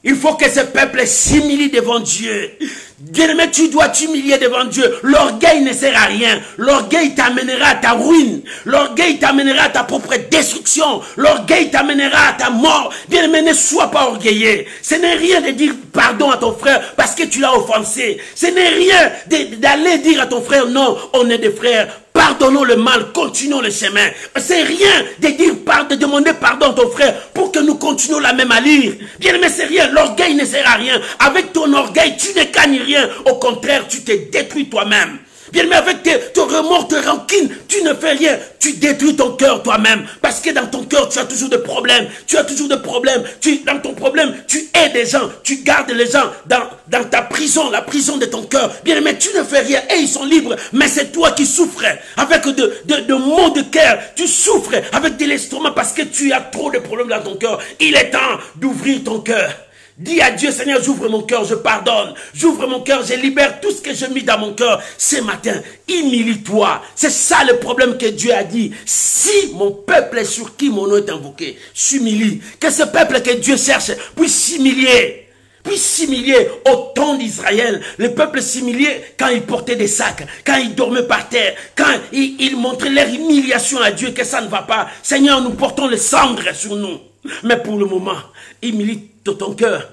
il faut que ce peuple s'humilie devant Dieu. Bien-aimé, tu dois t'humilier devant Dieu. L'orgueil ne sert à rien. L'orgueil t'amènera à ta ruine. L'orgueil t'amènera à ta propre destruction. L'orgueil t'amènera à ta mort. Bien-aimé, ne sois pas orgueilleux. Ce n'est rien de dire pardon à ton frère parce que tu l'as offensé. Ce n'est rien d'aller dire à ton frère, non, on est des frères. Pardonnons le mal, continuons le chemin. C'est rien de dire de demander pardon à ton frère pour que nous continuions la même allure. Bien aimé, c'est rien. L'orgueil ne sert à rien. Avec ton orgueil, tu ne gagnes rien. Au contraire, tu te détruis toi-même. Bien aimé, avec ton remords, tes rancune, tu ne fais rien. Tu détruis ton cœur toi-même. Parce que dans ton cœur, tu as toujours des problèmes. Tu as toujours des problèmes. Dans ton problème, tu aides les gens. Tu gardes les gens dans ta prison, la prison de ton cœur. Bien aimé, tu ne fais rien. Et ils sont libres. Mais c'est toi qui souffres. Avec de maux de cœur. Tu souffres avec de l'estomac parce que tu as trop de problèmes dans ton cœur. Il est temps d'ouvrir ton cœur. Dis à Dieu, Seigneur, j'ouvre mon cœur, je pardonne. J'ouvre mon cœur, je libère tout ce que j'ai mis dans mon cœur ce matin. Humilie-toi. C'est ça le problème que Dieu a dit. Si mon peuple sur qui mon nom est invoqué s'humilie, que ce peuple que Dieu cherche puisse s'humilier. Puisse s'humilier au temps d'Israël. Le peuple s'humiliait quand il portait des sacs, quand il dormait par terre, quand il montrait leur humiliation à Dieu, que ça ne va pas. Seigneur, nous portons le cendre sur nous. Mais pour le moment, humilie ton cœur,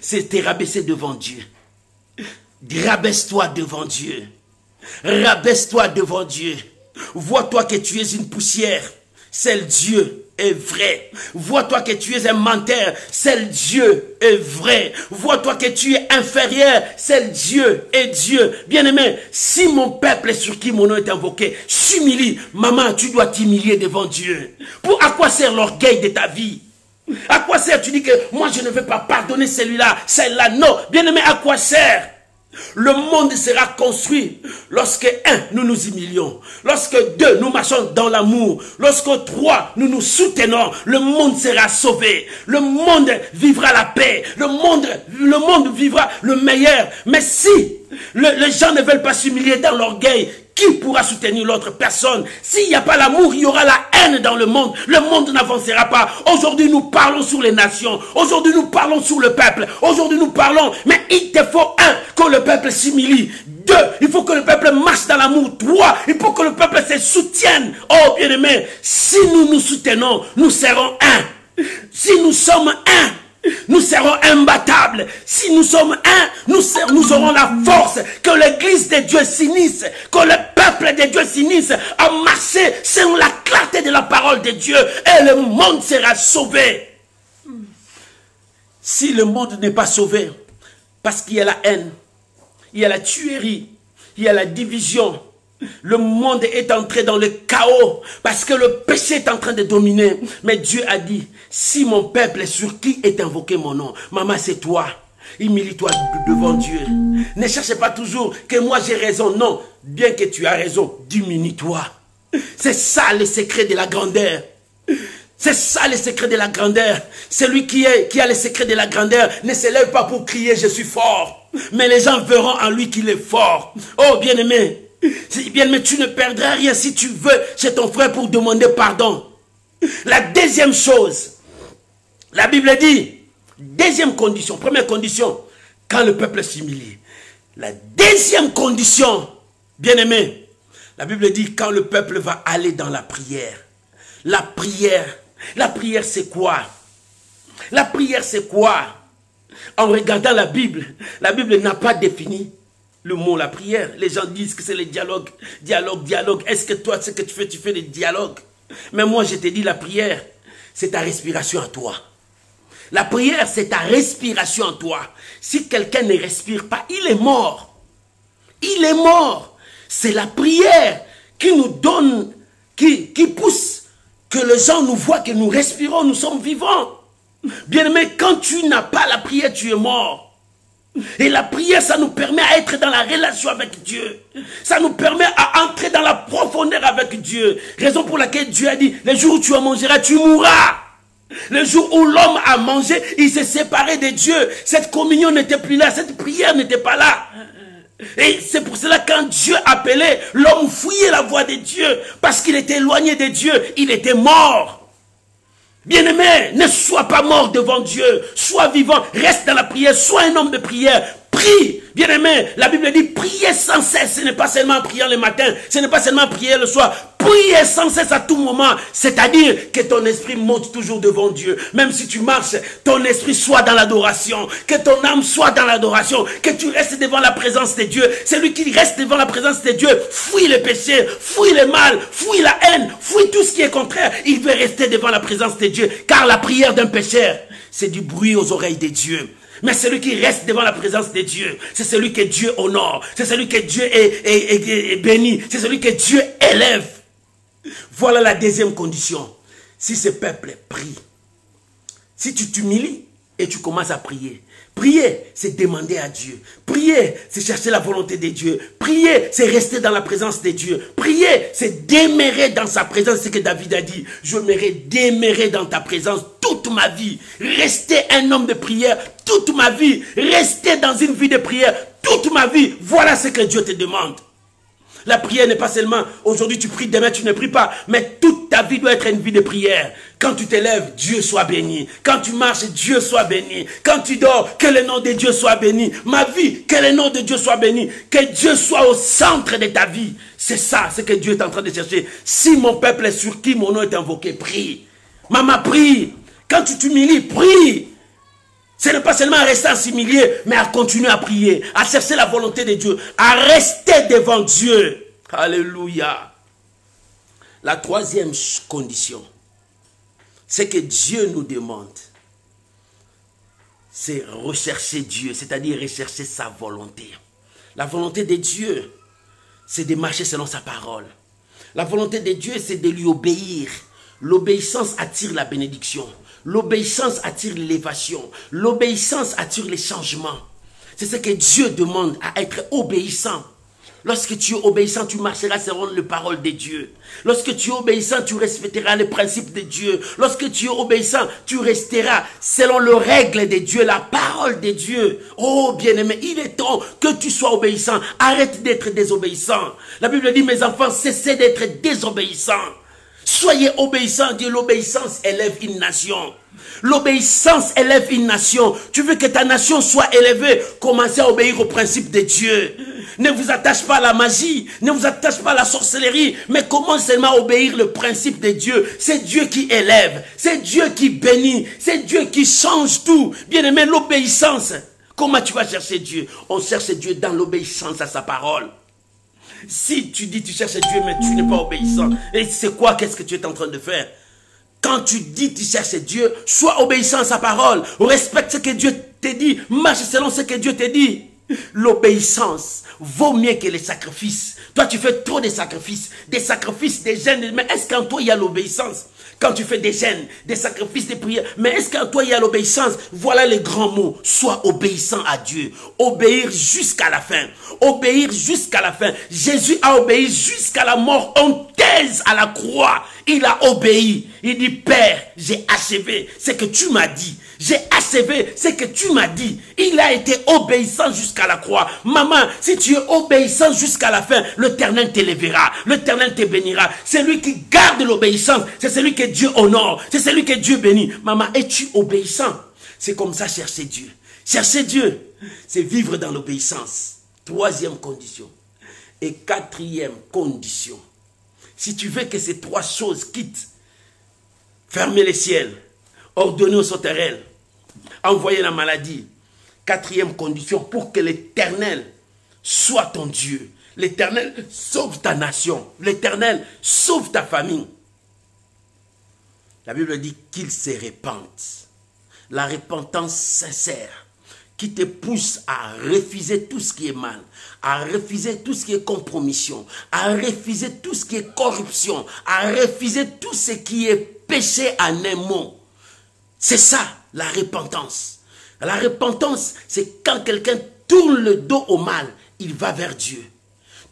c'est te rabaisser devant Dieu. Rabaisse-toi devant Dieu. Rabaisse-toi devant Dieu. Vois-toi que tu es une poussière. Seul Dieu est vrai. Vois-toi que tu es un menteur. Seul Dieu est vrai. Vois-toi que tu es inférieur. Seul Dieu est Dieu. Bien-aimé, si mon peuple sur qui mon nom est invoqué s'humilie, maman, tu dois t'humilier devant Dieu. À quoi sert l'orgueil de ta vie? À quoi sert? Tu dis que moi je ne vais pas pardonner celui-là, celle-là. Non, bien-aimé, à quoi sert? Le monde sera construit lorsque 1, nous nous humilions. Lorsque 2, nous marchons dans l'amour. Lorsque 3, nous nous soutenons. Le monde sera sauvé. Le monde vivra la paix. Le monde vivra le meilleur. Mais si les gens ne veulent pas s'humilier dans l'orgueil, qui pourra soutenir l'autre personne? S'il n'y a pas l'amour, il y aura la haine dans le monde. Le monde n'avancera pas. Aujourd'hui, nous parlons sur les nations. Aujourd'hui, nous parlons sur le peuple. Aujourd'hui, nous parlons. Mais il te faut 1, que le peuple s'humilie. 2, il faut que le peuple marche dans l'amour. 3, il faut que le peuple se soutienne. Oh, bien-aimé, si nous nous soutenons, nous serons 1. Si nous sommes 1, nous serons imbattables. Si nous sommes 1, nous aurons la force. Que l'église de Dieu s'unisse. Que le peuple de Dieu s'unisse à marcher selon la clarté de la parole de Dieu. Et le monde sera sauvé. Si le monde n'est pas sauvé, parce qu'il y a la haine, il y a la tuerie, il y a la division, le monde est entré dans le chaos parce que le péché est en train de dominer. Mais Dieu a dit, si mon peuple sur qui est invoqué mon nom, maman, c'est toi. Humilie-toi devant Dieu. Ne cherche pas toujours que moi j'ai raison. Non, bien que tu as raison, diminue-toi. C'est ça le secret de la grandeur. C'est ça le secret de la grandeur. Celui qui a le secret de la grandeur ne se lève pas pour crier je suis fort. Mais les gens verront en lui qu'il est fort. Oh bien-aimé, bien-aimé, tu ne perdras rien si tu veux chez ton frère pour demander pardon. La deuxième chose, la Bible dit, deuxième condition, première condition, quand le peuple s'humilie. La deuxième condition, bien-aimé, la Bible dit quand le peuple va aller dans la prière. La prière c'est quoi? La prière c'est quoi? En regardant la Bible n'a pas défini le mot la prière. Les gens disent que c'est le dialogue. Est-ce que toi, ce que tu fais des dialogues? Mais moi, je te dis, la prière, c'est ta respiration à toi. La prière, c'est ta respiration en toi. Si quelqu'un ne respire pas, il est mort. Il est mort. C'est la prière qui nous donne, qui pousse que les gens nous voient, que nous respirons, nous sommes vivants. Bien-aimé, quand tu n'as pas la prière, tu es mort. Et la prière, ça nous permet à être dans la relation avec Dieu. Ça nous permet à entrer dans la profondeur avec Dieu. Raison pour laquelle Dieu a dit, le jour où tu en mangeras, tu mourras. Le jour où l'homme a mangé, il s'est séparé de Dieu. Cette communion n'était plus là, cette prière n'était pas là. Et c'est pour cela quand Dieu appelait, l'homme fouillait la voix de Dieu. Parce qu'il était éloigné de Dieu, il était mort. Bien-aimé, ne sois pas mort devant Dieu. Sois vivant, reste dans la prière, sois un homme de prière. Prie. Bien-aimé, la Bible dit prier sans cesse. Ce n'est pas seulement prier le matin, ce n'est pas seulement prier le soir. Prier sans cesse à tout moment. C'est-à-dire que ton esprit monte toujours devant Dieu. Même si tu marches, ton esprit soit dans l'adoration. Que ton âme soit dans l'adoration. Que tu restes devant la présence de Dieu. Celui qui reste devant la présence de Dieu, fuit le péché, fuit le mal, fuit la haine, fuit tout ce qui est contraire. Il veut rester devant la présence de Dieu. Car la prière d'un pécheur, c'est du bruit aux oreilles de Dieu. Mais celui qui reste devant la présence de Dieu, c'est celui que Dieu honore. C'est celui que Dieu est béni. C'est celui que Dieu élève. Voilà la deuxième condition. Si ce peuple prie, si tu t'humilies et tu commences à prier. Prier, c'est demander à Dieu. Prier, c'est chercher la volonté de Dieu. Prier, c'est rester dans la présence de Dieu. Prier, c'est demeurer dans sa présence. C'est ce que David a dit. Je demeurer dans ta présence toute ma vie. Rester un homme de prière toute ma vie. Rester dans une vie de prière toute ma vie. Voilà ce que Dieu te demande. La prière n'est pas seulement aujourd'hui tu pries, demain tu ne pries pas. Mais toute ta vie doit être une vie de prière. Quand tu t'élèves, Dieu soit béni. Quand tu marches, Dieu soit béni. Quand tu dors, que le nom de Dieu soit béni. Ma vie, que le nom de Dieu soit béni. Que Dieu soit au centre de ta vie. C'est ça, ce que Dieu est en train de chercher. Si mon peuple est sur qui mon nom est invoqué, prie. Maman, prie. Quand tu t'humilies, prie. Ce n'est pas seulement à rester assimilé, mais à continuer à prier, à chercher la volonté de Dieu, à rester devant Dieu. Alléluia. La troisième condition, c'est que Dieu nous demande, c'est rechercher Dieu, c'est-à-dire rechercher sa volonté. La volonté de Dieu, c'est de marcher selon sa parole. La volonté de Dieu, c'est de lui obéir. L'obéissance attire la bénédiction. L'obéissance attire l'élévation. L'obéissance attire les changements. C'est ce que Dieu demande, à être obéissant. Lorsque tu es obéissant, tu marcheras selon les paroles de Dieu. Lorsque tu es obéissant, tu respecteras les principes de Dieu. Lorsque tu es obéissant, tu resteras selon les règles de Dieu, la parole de Dieu. Oh bien-aimé, il est temps que tu sois obéissant. Arrête d'être désobéissant. La Bible dit, mes enfants, cessez d'être désobéissants. Soyez obéissants, Dieu. L'obéissance élève une nation. L'obéissance élève une nation. Tu veux que ta nation soit élevée, commencez à obéir aux principes de Dieu. Ne vous attache pas à la magie, ne vous attache pas à la sorcellerie, mais commence seulement à obéir le principe de Dieu. C'est Dieu qui élève, c'est Dieu qui bénit, c'est Dieu qui change tout. Bien-aimé, l'obéissance. Comment tu vas chercher Dieu? On cherche Dieu dans l'obéissance à sa parole. Si tu dis tu cherches Dieu mais tu n'es pas obéissant, et c'est quoi, qu'est-ce que tu es en train de faire? Quand tu dis tu cherches Dieu, sois obéissant à sa parole, respecte ce que Dieu te dit, marche selon ce que Dieu te dit. L'obéissance vaut mieux que les sacrifices. Toi tu fais trop de sacrifices, des jeûnes, mais est-ce qu'en toi il y a l'obéissance? Quand tu fais des jeûnes, des sacrifices, des prières, mais est-ce qu'en toi il y a l'obéissance? Voilà les grands mots. Sois obéissant à Dieu. Obéir jusqu'à la fin. Obéir jusqu'à la fin. Jésus a obéi jusqu'à la mort. On thèse à la croix. Il a obéi. Il dit, Père, j'ai achevé ce que tu m'as dit. J'ai achevé ce que tu m'as dit. Il a été obéissant jusqu'à la croix. Maman, si tu es obéissant jusqu'à la fin, l'Éternel t'élèvera. L'Éternel te bénira. C'est lui qui garde l'obéissance. C'est celui que Dieu honore. C'est celui que Dieu bénit. Maman, es-tu obéissant? C'est comme ça chercher Dieu. Chercher Dieu, c'est vivre dans l'obéissance. Troisième condition. Et quatrième condition. Si tu veux que ces trois choses quittent fermer les ciels, ordonner aux sauterelles, envoyer la maladie. Quatrième condition, pour que l'Éternel soit ton Dieu. L'Éternel sauve ta nation. L'Éternel sauve ta famille. La Bible dit qu'il se répande. La repentance sincère qui te pousse à refuser tout ce qui est mal, à refuser tout ce qui est compromission, à refuser tout ce qui est corruption, à refuser tout ce qui est péché en un mot. C'est ça, la repentance. La repentance, c'est quand quelqu'un tourne le dos au mal, il va vers Dieu.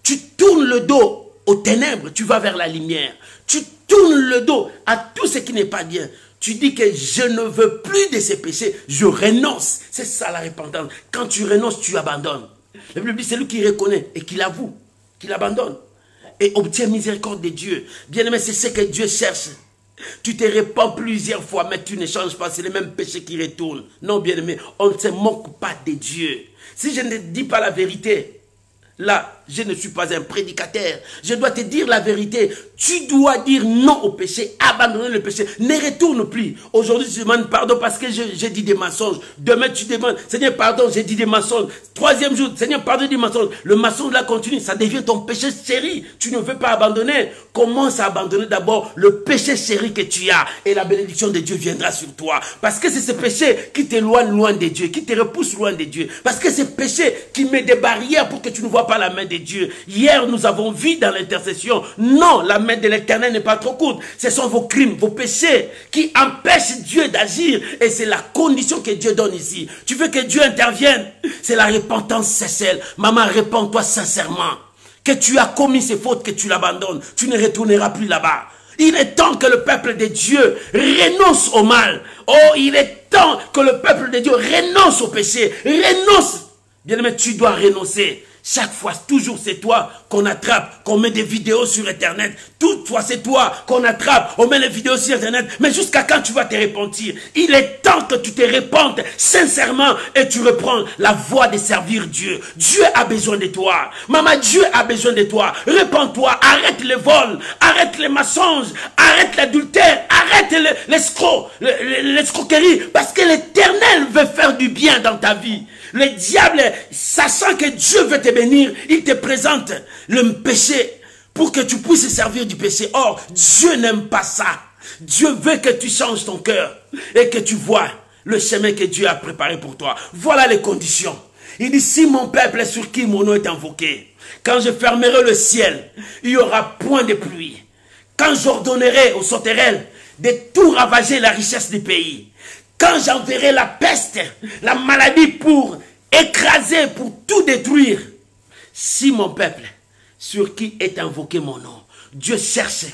Tu tournes le dos aux ténèbres, tu vas vers la lumière. Tu tournes le dos à tout ce qui n'est pas bien. Tu dis que je ne veux plus de ces péchés, je renonce. C'est ça la repentance. Quand tu renonces, tu abandonnes. La Bible dit, c'est lui qui reconnaît et qui l'avoue, qui l'abandonne et obtient miséricorde de Dieu. Bien-aimé, c'est ce que Dieu cherche. Tu te répands plusieurs fois, mais tu ne changes pas. C'est les mêmes péchés qui retournent. Non, bien-aimé, on ne se moque pas de Dieu. Si je ne dis pas la vérité, là, je ne suis pas un prédicateur. Je dois te dire la vérité. Tu dois dire non au péché, abandonner le péché. Ne retourne plus. Aujourd'hui, tu demandes pardon parce que j'ai dit des mensonges. Demain, tu demandes, Seigneur, pardon, j'ai dit des mensonges. Troisième jour, Seigneur, pardon, des mensonges. Le mensonge là continue. Ça devient ton péché chéri. Tu ne veux pas abandonner. Commence à abandonner d'abord le péché chéri que tu as. Et la bénédiction de Dieu viendra sur toi. Parce que c'est ce péché qui t'éloigne loin de Dieu, qui te repousse loin de Dieu. Parce que c'est ce péché qui met des barrières pour que tu ne vois pas la main de Dieu. Hier, nous avons vu dans l'intercession, non, la main de l'Éternel n'est pas trop courte. Ce sont vos crimes, vos péchés qui empêchent Dieu d'agir. Et c'est la condition que Dieu donne ici. Tu veux que Dieu intervienne? C'est la repentance sincère. Maman, répands-toi sincèrement. Que tu as commis ces fautes, que tu l'abandonnes. Tu ne retourneras plus là-bas. Il est temps que le peuple de Dieu renonce au mal. Oh, il est temps que le peuple de Dieu renonce au péché. Renonce. Bien-aimé, tu dois renoncer. Chaque fois, toujours c'est toi qu'on attrape, qu'on met des vidéos sur Internet. Toutefois, c'est toi qu'on attrape, on met les vidéos sur Internet. Mais jusqu'à quand tu vas te repentir? Il est temps que tu te repentes sincèrement et tu reprends la voie de servir Dieu. Dieu a besoin de toi. Maman, Dieu a besoin de toi. Repends-toi, arrête le vol, arrête les mensonges, arrête l'adultère, arrête l'escroquerie. Parce que l'Éternel veut faire du bien dans ta vie. Le diable, sachant que Dieu veut te bénir, il te présente le péché pour que tu puisses servir du péché. Or, Dieu n'aime pas ça. Dieu veut que tu changes ton cœur et que tu vois le chemin que Dieu a préparé pour toi. Voilà les conditions. Il dit, si mon peuple est sur qui mon nom est invoqué, quand je fermerai le ciel, il n'y aura point de pluie. Quand j'ordonnerai aux sauterelles de tout ravager la richesse du pays, quand j'enverrai la peste, la maladie pour écraser, pour tout détruire, si mon peuple, sur qui est invoqué mon nom, Dieu cherche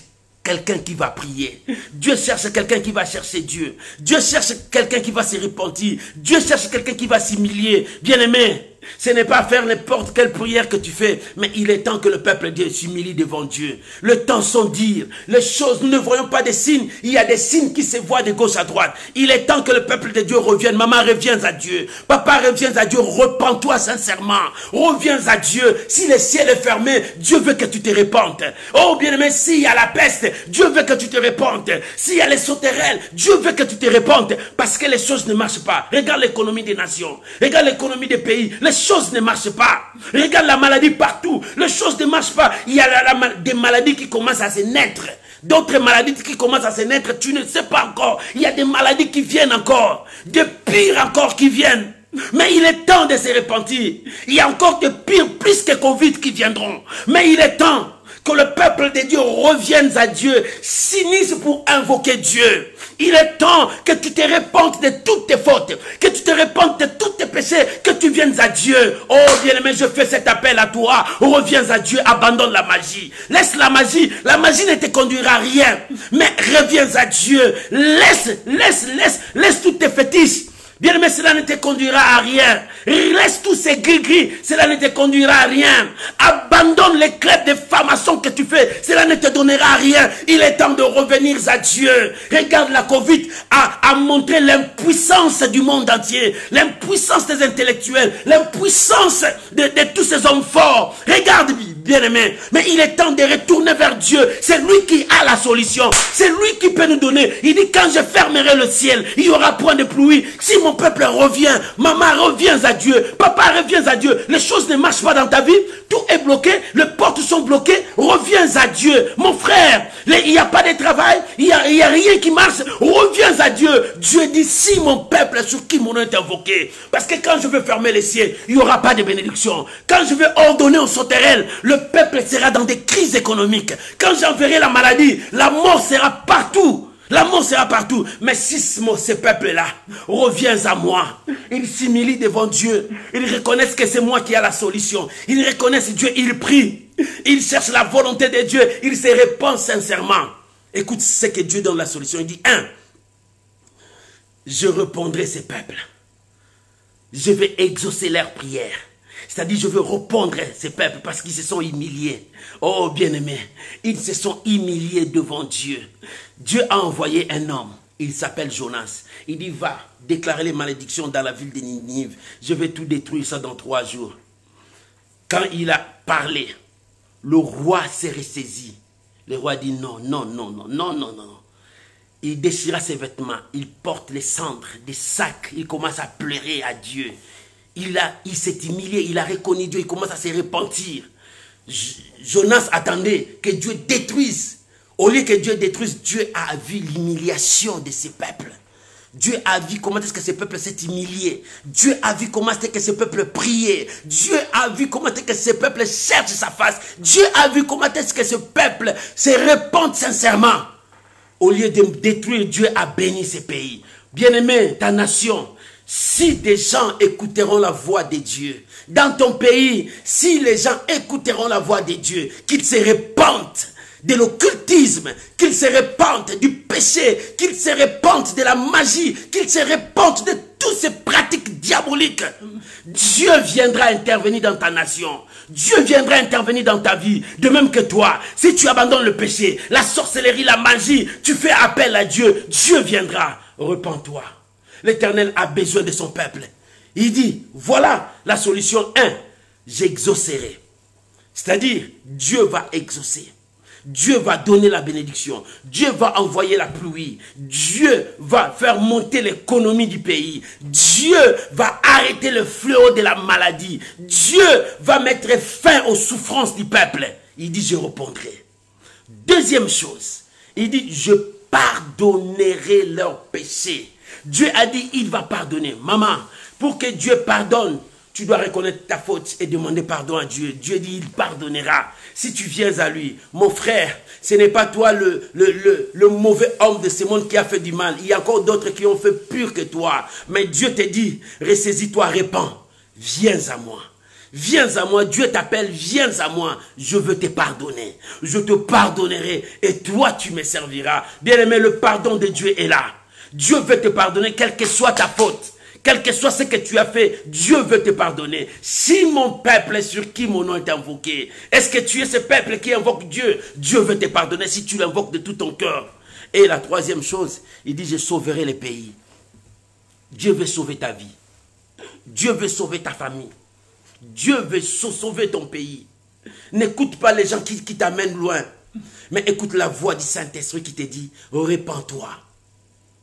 quelqu'un qui va prier. Dieu cherche quelqu'un qui va chercher Dieu. Dieu cherche quelqu'un qui va se repentir. Dieu cherche quelqu'un qui va s'humilier. Bien-aimé, ce n'est pas faire n'importe quelle prière que tu fais, mais il est temps que le peuple de Dieu s'humilie devant Dieu. Le temps sont dire, les choses, nous ne voyons pas des signes, il y a des signes qui se voient de gauche à droite. Il est temps que le peuple de Dieu revienne. Maman, reviens à Dieu. Papa, reviens à Dieu. Repends-toi sincèrement. Reviens à Dieu. Si le ciel est fermé, Dieu veut que tu te répandes. Oh, bien-aimé, s'il y a la peste, Dieu veut que tu te répandes. S'il y a les sauterelles, Dieu veut que tu te répandes. Parce que les choses ne marchent pas. Regarde l'économie des nations. Regarde l'économie des pays. Les choses ne marchent pas. Regarde la maladie partout. Les choses ne marchent pas. Il y a des maladies qui commencent à se naître. D'autres maladies qui commencent à se naître. Tu ne sais pas encore. Il y a des maladies qui viennent encore. Des pires encore qui viennent. Mais il est temps de se repentir. Il y a encore de pires, plus que Covid qui viendront. Mais il est temps que le peuple de Dieu revienne à Dieu, s'unisse pour invoquer Dieu. Il est temps que tu te répandes de toutes tes fautes, que tu te répandes de tous tes péchés, que tu viennes à Dieu. Oh bien-aimé, je fais cet appel à toi. Reviens à Dieu, abandonne la magie. Laisse la magie ne te conduira à rien. Mais reviens à Dieu. Laisse tous tes fétiches. Bien-aimé, cela ne te conduira à rien. Laisse tous ces gris-gris, cela ne te conduira à rien. Abandonne les clubs de formation que tu fais, cela ne te donnera à rien. Il est temps de revenir à Dieu. Regarde, la Covid a montré l'impuissance du monde entier, l'impuissance des intellectuels, l'impuissance de tous ces hommes forts. Regarde, bien-aimé. Mais il est temps de retourner vers Dieu. C'est lui qui a la solution. C'est lui qui peut nous donner. Il dit, quand je fermerai le ciel, il n'y aura point de pluie. Si mon peuple revient, maman, reviens à Dieu. Papa, reviens à Dieu. Les choses ne marchent pas dans ta vie. Tout est bloqué. Les portes sont bloquées. Reviens à Dieu. Mon frère, il n'y a pas de travail. Il n'y a rien qui marche. Reviens à Dieu. Dieu dit, si mon peuple sur qui mon nom est invoqué. Parce que quand je veux fermer les cieux, il n'y aura pas de bénédiction. Quand je vais ordonner aux sauterelles, le peuple sera dans des crises économiques. Quand j'enverrai la maladie, la mort sera partout. La mort sera partout. Mais si ce peuple-là revient à moi, ils s'humilient devant Dieu. Ils reconnaissent que c'est moi qui ai la solution. Ils reconnaissent Dieu, ils prient. Ils cherchent la volonté de Dieu. Ils se répandent sincèrement. Écoute ce que Dieu donne la solution. Il dit, 1. Je répondrai ces peuples. Je vais exaucer leurs prières. C'est-à-dire, je veux répondre ces peuples parce qu'ils se sont humiliés. Oh, bien-aimés, ils se sont humiliés devant Dieu. Dieu a envoyé un homme. Il s'appelle Jonas. Il dit, va déclarer les malédictions dans la ville de Ninive. Je vais tout détruire ça dans 3 jours. Quand il a parlé, le roi s'est ressaisi. Le roi dit, non, non, non, non, non, non, non. Il déchira ses vêtements. Il porte les cendres, des sacs. Il commence à pleurer à Dieu. Il s'est humilié, il a reconnu Dieu, il commence à se repentir. Jonas attendait que Dieu détruise. Au lieu que Dieu détruise, Dieu a vu l'humiliation de ces peuples. Dieu a vu comment est-ce que ce peuple s'est humilié. Dieu a vu comment est-ce que ce peuple priait. Dieu a vu comment est-ce que ce peuple cherche sa face. Dieu a vu comment est-ce que ce peuple se repent sincèrement. Au lieu de détruire, Dieu a béni ce pays. Bien-aimé, ta nation, si des gens écouteront la voix de Dieu, dans ton pays, si les gens écouteront la voix de Dieu, qu'ils se répandent de l'occultisme, qu'ils se répandent du péché, qu'ils se répandent de la magie, qu'ils se répandent de toutes ces pratiques diaboliques, Dieu viendra intervenir dans ta nation. Dieu viendra intervenir dans ta vie. De même que toi, si tu abandonnes le péché, la sorcellerie, la magie, tu fais appel à Dieu, Dieu viendra. Repends-toi. L'Éternel a besoin de son peuple. Il dit, voilà la solution 1. J'exaucerai. C'est-à-dire, Dieu va exaucer. Dieu va donner la bénédiction. Dieu va envoyer la pluie. Dieu va faire monter l'économie du pays. Dieu va arrêter le fléau de la maladie. Dieu va mettre fin aux souffrances du peuple. Il dit, je répondrai. Deuxième chose, il dit, je pardonnerai leurs péchés. Dieu a dit, il va pardonner. Maman, pour que Dieu pardonne, tu dois reconnaître ta faute et demander pardon à Dieu. Dieu dit, il pardonnera. Si tu viens à lui, mon frère, ce n'est pas toi le mauvais homme de ce monde qui a fait du mal. Il y a encore d'autres qui ont fait pire que toi. Mais Dieu te dit, ressaisis-toi, répands. Viens à moi. Viens à moi, Dieu t'appelle, viens à moi, je veux te pardonner. Je te pardonnerai et toi tu me serviras. Bien-aimé, le pardon de Dieu est là. Dieu veut te pardonner, quelle que soit ta faute. Quel que soit ce que tu as fait, Dieu veut te pardonner. Si mon peuple est sur qui mon nom est invoqué, est-ce que tu es ce peuple qui invoque Dieu? Dieu veut te pardonner si tu l'invoques de tout ton cœur. Et la troisième chose, il dit, je sauverai les pays. Dieu veut sauver ta vie. Dieu veut sauver ta famille. Dieu veut sauver ton pays. N'écoute pas les gens qui t'amènent loin. Mais écoute la voix du Saint-Esprit qui te dit, répands-toi.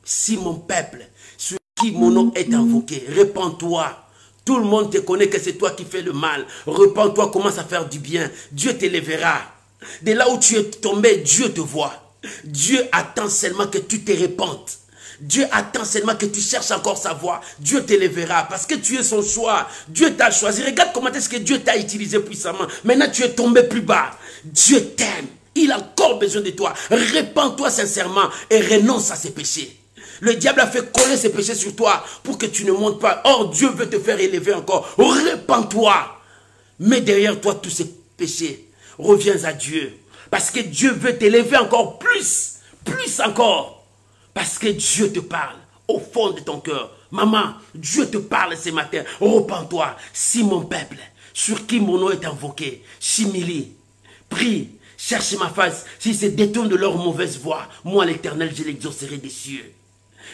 Si mon peuple, sur qui mon nom est invoqué, répands-toi. Tout le monde te connaît que c'est toi qui fais le mal. Répands-toi, commence à faire du bien. Dieu t'élèvera. De là où tu es tombé, Dieu te voit. Dieu attend seulement que tu te répandes. Dieu attend seulement que tu cherches encore sa voix. Dieu t'élèvera parce que tu es son choix. Dieu t'a choisi. Regarde comment est-ce que Dieu t'a utilisé puissamment. Maintenant tu es tombé plus bas. Dieu t'aime. Il a encore besoin de toi. Répands-toi sincèrement et renonce à ses péchés. Le diable a fait coller ses péchés sur toi pour que tu ne montes pas. Or, Dieu veut te faire élever encore. Répands-toi. Mets derrière toi tous ces péchés. Reviens à Dieu. Parce que Dieu veut t'élever encore plus. Plus encore. Parce que Dieu te parle au fond de ton cœur. Maman, Dieu te parle ce matin. Repens-toi. Si mon peuple, sur qui mon nom est invoqué, s'humilie, prie, cherche ma face. S'ils se détournent de leur mauvaise voie, moi l'Éternel, je l'exaucerai des cieux.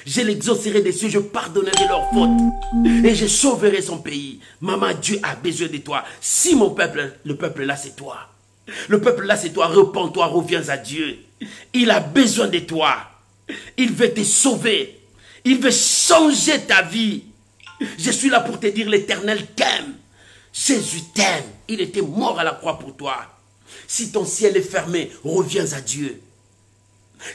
Je l'exaucerai des cieux, je pardonnerai leurs fautes et je sauverai son pays. Maman, Dieu a besoin de toi. Si mon peuple, le peuple là, c'est toi. Le peuple là, c'est toi. Repends-toi, reviens à Dieu. Il a besoin de toi. Il veut te sauver. Il veut changer ta vie. Je suis là pour te dire, l'Éternel t'aime. Jésus t'aime. Il était mort à la croix pour toi. Si ton ciel est fermé, reviens à Dieu.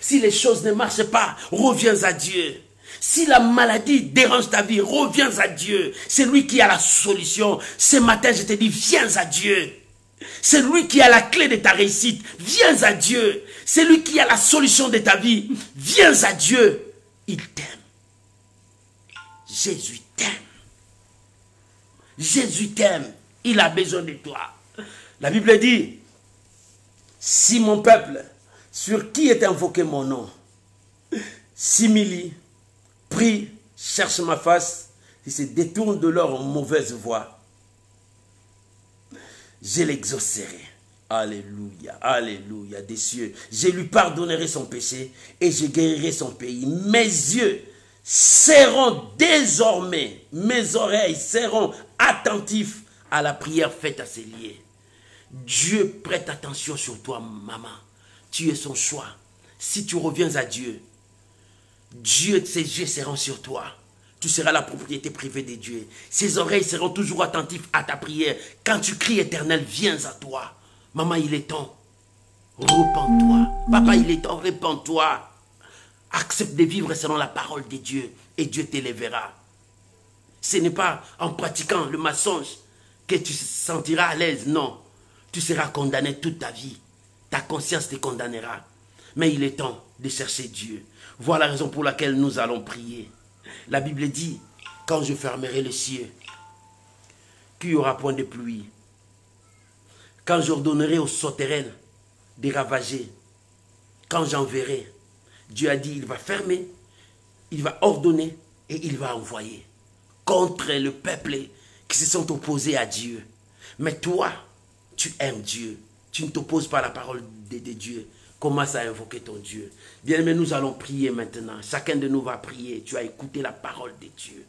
Si les choses ne marchent pas, reviens à Dieu. Si la maladie dérange ta vie, reviens à Dieu. C'est lui qui a la solution. Ce matin, je te dis, viens à Dieu. C'est lui qui a la clé de ta réussite. Viens à Dieu. C'est lui qui a la solution de ta vie. Viens à Dieu. Il t'aime. Jésus t'aime. Jésus t'aime. Il a besoin de toi. La Bible dit, si mon peuple, sur qui est invoqué mon nom, s'humilie, prie, cherche ma face, ils se détournent de leur mauvaise voie, je l'exaucerai. Alléluia, alléluia des cieux. Je lui pardonnerai son péché et je guérirai son pays. Mes yeux seront désormais, mes oreilles seront attentifs à la prière faite à ses liés. Dieu prête attention sur toi, maman. Tu es son choix. Si tu reviens à Dieu, Dieu, ses yeux seront sur toi. Tu seras la propriété privée de Dieu. Ses oreilles seront toujours attentives à ta prière. Quand tu cries, Éternel, viens à toi. Maman, il est temps. Repends-toi. Papa, il est temps. Repends-toi. Accepte de vivre selon la parole de Dieu et Dieu t'élèvera. Ce n'est pas en pratiquant le mensonge que tu te sentiras à l'aise. Non. Tu seras condamné toute ta vie. Ta conscience te condamnera. Mais il est temps de chercher Dieu. Voilà la raison pour laquelle nous allons prier. La Bible dit, quand je fermerai les cieux, qu'il n'y aura point de pluie. Quand j'ordonnerai aux sauterelles de ravager, quand j'enverrai, Dieu a dit, il va fermer, il va ordonner et il va envoyer contre le peuple qui se sont opposés à Dieu. Mais toi, tu aimes Dieu. Tu ne t'opposes pas à la parole de Dieu. Commence à invoquer ton Dieu. Bien aimé, nous allons prier maintenant. Chacun de nous va prier. Tu as écouté la parole de Dieu.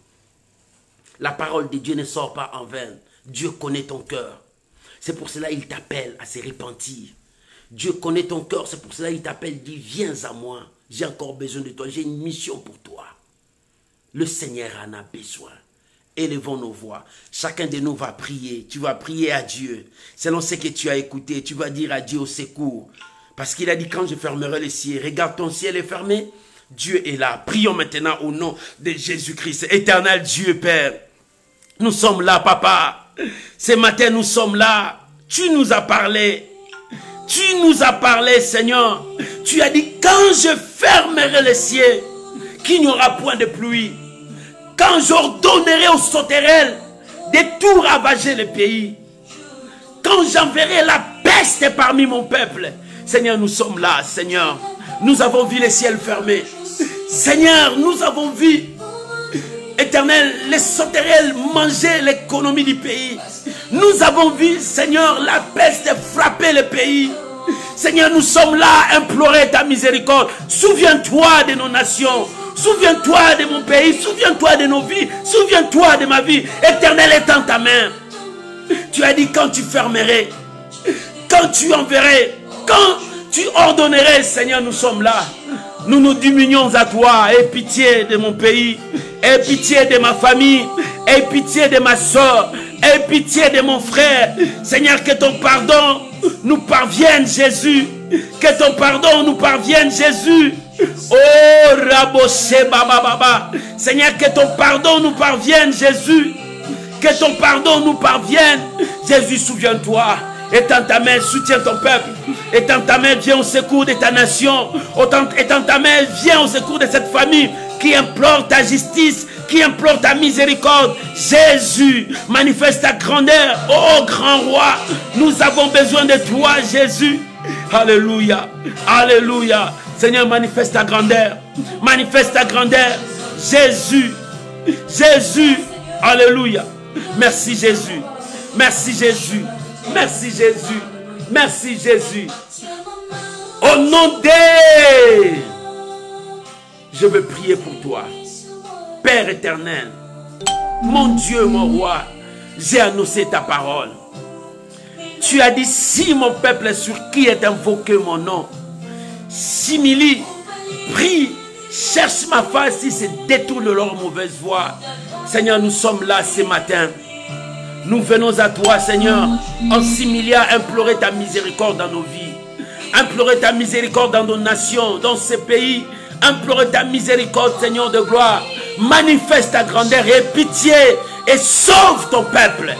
La parole de Dieu ne sort pas en vain. Dieu connaît ton cœur. C'est pour cela qu'il t'appelle à se repentir. Dieu connaît ton cœur. C'est pour cela qu'il t'appelle, dit, viens à moi. J'ai encore besoin de toi. J'ai une mission pour toi. Le Seigneur en a besoin. Élevons nos voix. Chacun de nous va prier. Tu vas prier à Dieu. Selon ce que tu as écouté, tu vas dire à Dieu au secours. Parce qu'il a dit, quand je fermerai les cieux, regarde, ton ciel est fermé. Dieu est là. Prions maintenant au nom de Jésus-Christ. Éternel Dieu, Père. Nous sommes là, Papa. Ce matin, nous sommes là. Tu nous as parlé. Tu nous as parlé, Seigneur. Tu as dit, quand je fermerai les cieux, qu'il n'y aura point de pluie. Quand j'ordonnerai aux sauterelles de tout ravager le pays. Quand j'enverrai la peste parmi mon peuple. Seigneur, nous sommes là, Seigneur. Nous avons vu les ciels fermés. Seigneur, nous avons vu, Éternel, les sauterelles manger l'économie du pays. Nous avons vu, Seigneur, la peste frapper le pays. Seigneur, nous sommes là à implorer ta miséricorde. Souviens-toi de nos nations. Souviens-toi de mon pays. Souviens-toi de nos vies. Souviens-toi de ma vie. Éternel, étends ta main. Tu as dit, quand tu fermerais, quand tu enverrais, quand tu ordonnerais, Seigneur, nous sommes là. Nous nous diminuons à toi. Aie pitié de mon pays. Aie pitié de ma famille. Aie pitié de ma soeur. Aie pitié de mon frère. Seigneur, que ton pardon nous parvienne, Jésus. Que ton pardon nous parvienne, Jésus. Oh, Rabosé Baba Baba. Seigneur, que ton pardon nous parvienne, Jésus. Que ton pardon nous parvienne. Jésus, souviens-toi. Étends ta main, soutiens ton peuple. Étends ta main, viens au secours de ta nation. Étends ta main, viens au secours de cette famille qui implore ta justice, qui implore ta miséricorde. Jésus, manifeste ta grandeur. Oh grand roi, nous avons besoin de toi, Jésus. Alléluia, alléluia. Seigneur, manifeste ta grandeur. Manifeste ta grandeur. Jésus, Jésus, alléluia. Merci Jésus, merci Jésus. Merci Jésus. Merci Jésus. Au nom de... Je veux prier pour toi. Père éternel. Mon Dieu, mon roi. J'ai annoncé ta parole. Tu as dit, si mon peuple sur qui est invoqué mon nom s'humilie, prie, cherche ma face, si c'est détourne de leur mauvaise voie. Seigneur, nous sommes là ce matin. Nous venons à toi, Seigneur, en s'humiliant, implorer ta miséricorde dans nos vies. Implorer ta miséricorde dans nos nations, dans ces pays. Implorer ta miséricorde, Seigneur de gloire. Manifeste ta grandeur et pitié et sauve ton peuple.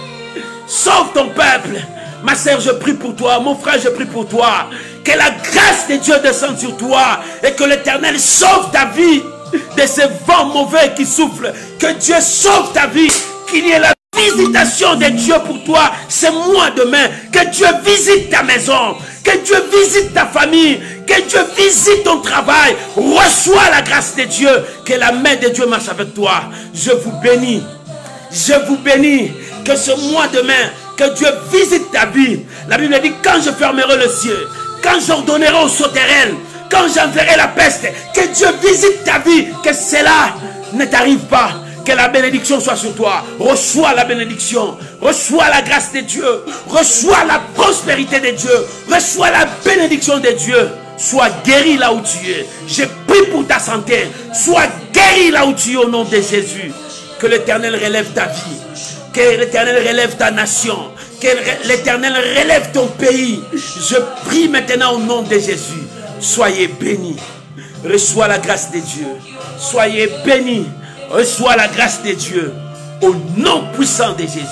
Sauve ton peuple. Ma sœur, je prie pour toi. Mon frère, je prie pour toi. Que la grâce de Dieu descende sur toi et que l'Éternel sauve ta vie de ces vents mauvais qui soufflent. Que Dieu sauve ta vie. Qu'il y ait la visitation de Dieu pour toi ce mois demain. Que Dieu visite ta maison. Que Dieu visite ta famille. Que Dieu visite ton travail. Reçois la grâce de Dieu. Que la main de Dieu marche avec toi. Je vous bénis. Je vous bénis. Que ce mois demain, que Dieu visite ta vie. La Bible dit, quand je fermerai le ciel, quand j'ordonnerai aux sauterelles, quand j'enverrai la peste, que Dieu visite ta vie. Que cela ne t'arrive pas. Que la bénédiction soit sur toi. Reçois la bénédiction. Reçois la grâce de Dieu. Reçois la prospérité de Dieu. Reçois la bénédiction de Dieu. Sois guéri là où tu es. Je prie pour ta santé. Sois guéri là où tu es au nom de Jésus. Que l'Éternel relève ta vie. Que l'Éternel relève ta nation. Que l'Éternel relève ton pays. Je prie maintenant au nom de Jésus. Soyez bénis. Reçois la grâce de Dieu. Soyez bénis. Reçois la grâce de Dieu. Au nom puissant de Jésus.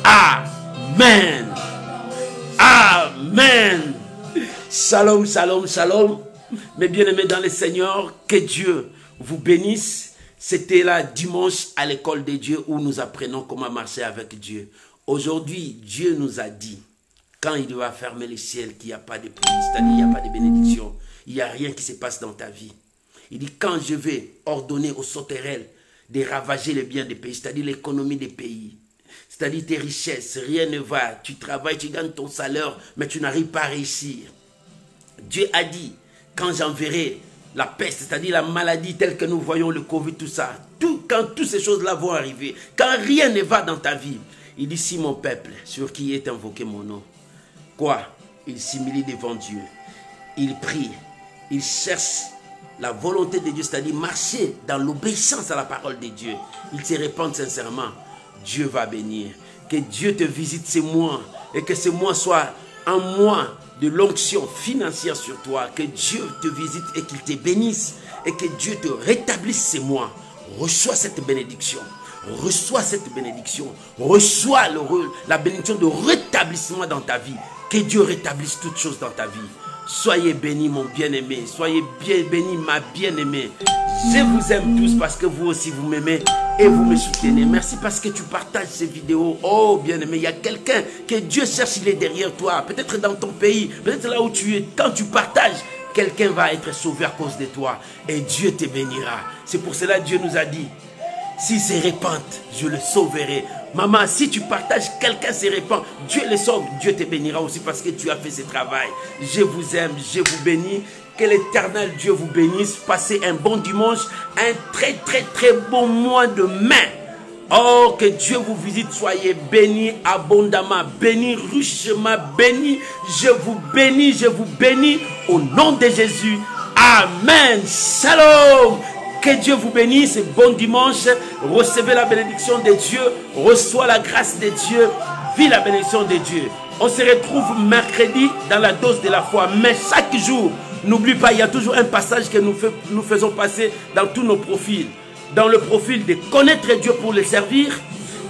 Amen. Amen. Shalom, shalom, shalom. Mes bien-aimés dans le Seigneur, que Dieu vous bénisse. C'était là dimanche à l'école de Dieu où nous apprenons comment marcher avec Dieu. Aujourd'hui, Dieu nous a dit, quand il va fermer le ciel, qu'il n'y a pas de pluie, c'est-à-dire qu'il n'y a pas de bénédiction, il n'y a rien qui se passe dans ta vie. Il dit, quand je vais ordonner aux sauterelles de ravager les biens des pays, c'est-à-dire l'économie des pays, c'est-à-dire tes richesses, rien ne va, tu travailles, tu gagnes ton salaire, mais tu n'arrives pas à réussir. Dieu a dit, quand j'enverrai la peste, c'est-à-dire la maladie telle que nous voyons, le Covid, tout ça, quand toutes ces choses-là vont arriver, quand rien ne va dans ta vie, il dit, si mon peuple, sur qui est invoqué mon nom, quoi? Il s'humilie devant Dieu, il prie, il cherche la volonté de Dieu, c'est-à-dire marcher dans l'obéissance à la parole de Dieu, il se répand sincèrement, Dieu va bénir. Que Dieu te visite ce mois et que ce mois soit un mois de l'onction financière sur toi. Que Dieu te visite et qu'il te bénisse et que Dieu te rétablisse ce mois. Reçois cette bénédiction. Reçois cette bénédiction. Reçois la bénédiction de rétablissement dans ta vie. Que Dieu rétablisse toutes choses dans ta vie. Soyez bénis mon bien-aimé. Soyez bien bénis ma bien-aimée. Je vous aime tous parce que vous aussi vous m'aimez et vous me soutenez. Merci parce que tu partages ces vidéos. Oh bien-aimé, il y a quelqu'un que Dieu cherche, il est derrière toi. Peut-être dans ton pays, peut-être là où tu es. Quand tu partages, quelqu'un va être sauvé à cause de toi. Et Dieu te bénira. C'est pour cela que Dieu nous a dit, s'il se répand, je le sauverai. Maman, si tu partages, quelqu'un se répand, Dieu le sauve. Dieu te bénira aussi parce que tu as fait ce travail. Je vous aime, je vous bénis. Que l'Éternel Dieu vous bénisse. Passez un bon dimanche, un très bon mois de mai. Oh, que Dieu vous visite. Soyez bénis abondamment, bénis richement, bénis. Je vous bénis au nom de Jésus. Amen. Shalom. Que Dieu vous bénisse. Bon dimanche. Recevez la bénédiction de Dieu. Reçois la grâce de Dieu. Vis la bénédiction de Dieu. On se retrouve mercredi dans la dose de la foi. Mais chaque jour, n'oublie pas, il y a toujours un passage que nous faisons passer dans tous nos profils. Dans le profil de connaître Dieu pour le servir.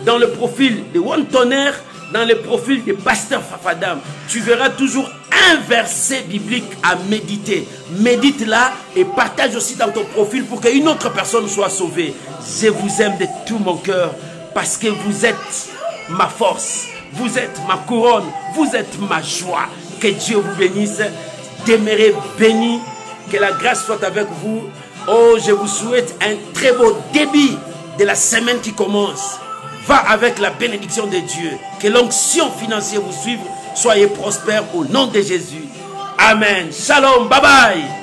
Dans le profil de One Tonnerre. Dans le profil de Pasteur Fafadam. Tu verras toujours un verset biblique à méditer. Médite là et partage aussi dans ton profil pour qu'une autre personne soit sauvée. Je vous aime de tout mon cœur parce que vous êtes ma force. Vous êtes ma couronne. Vous êtes ma joie. Que Dieu vous bénisse. Demeurez bénis. Que la grâce soit avec vous. Oh, je vous souhaite un très beau début de la semaine qui commence. Va avec la bénédiction de Dieu. Que l'onction financière vous suive. Soyez prospères au nom de Jésus. Amen. Shalom. Bye bye.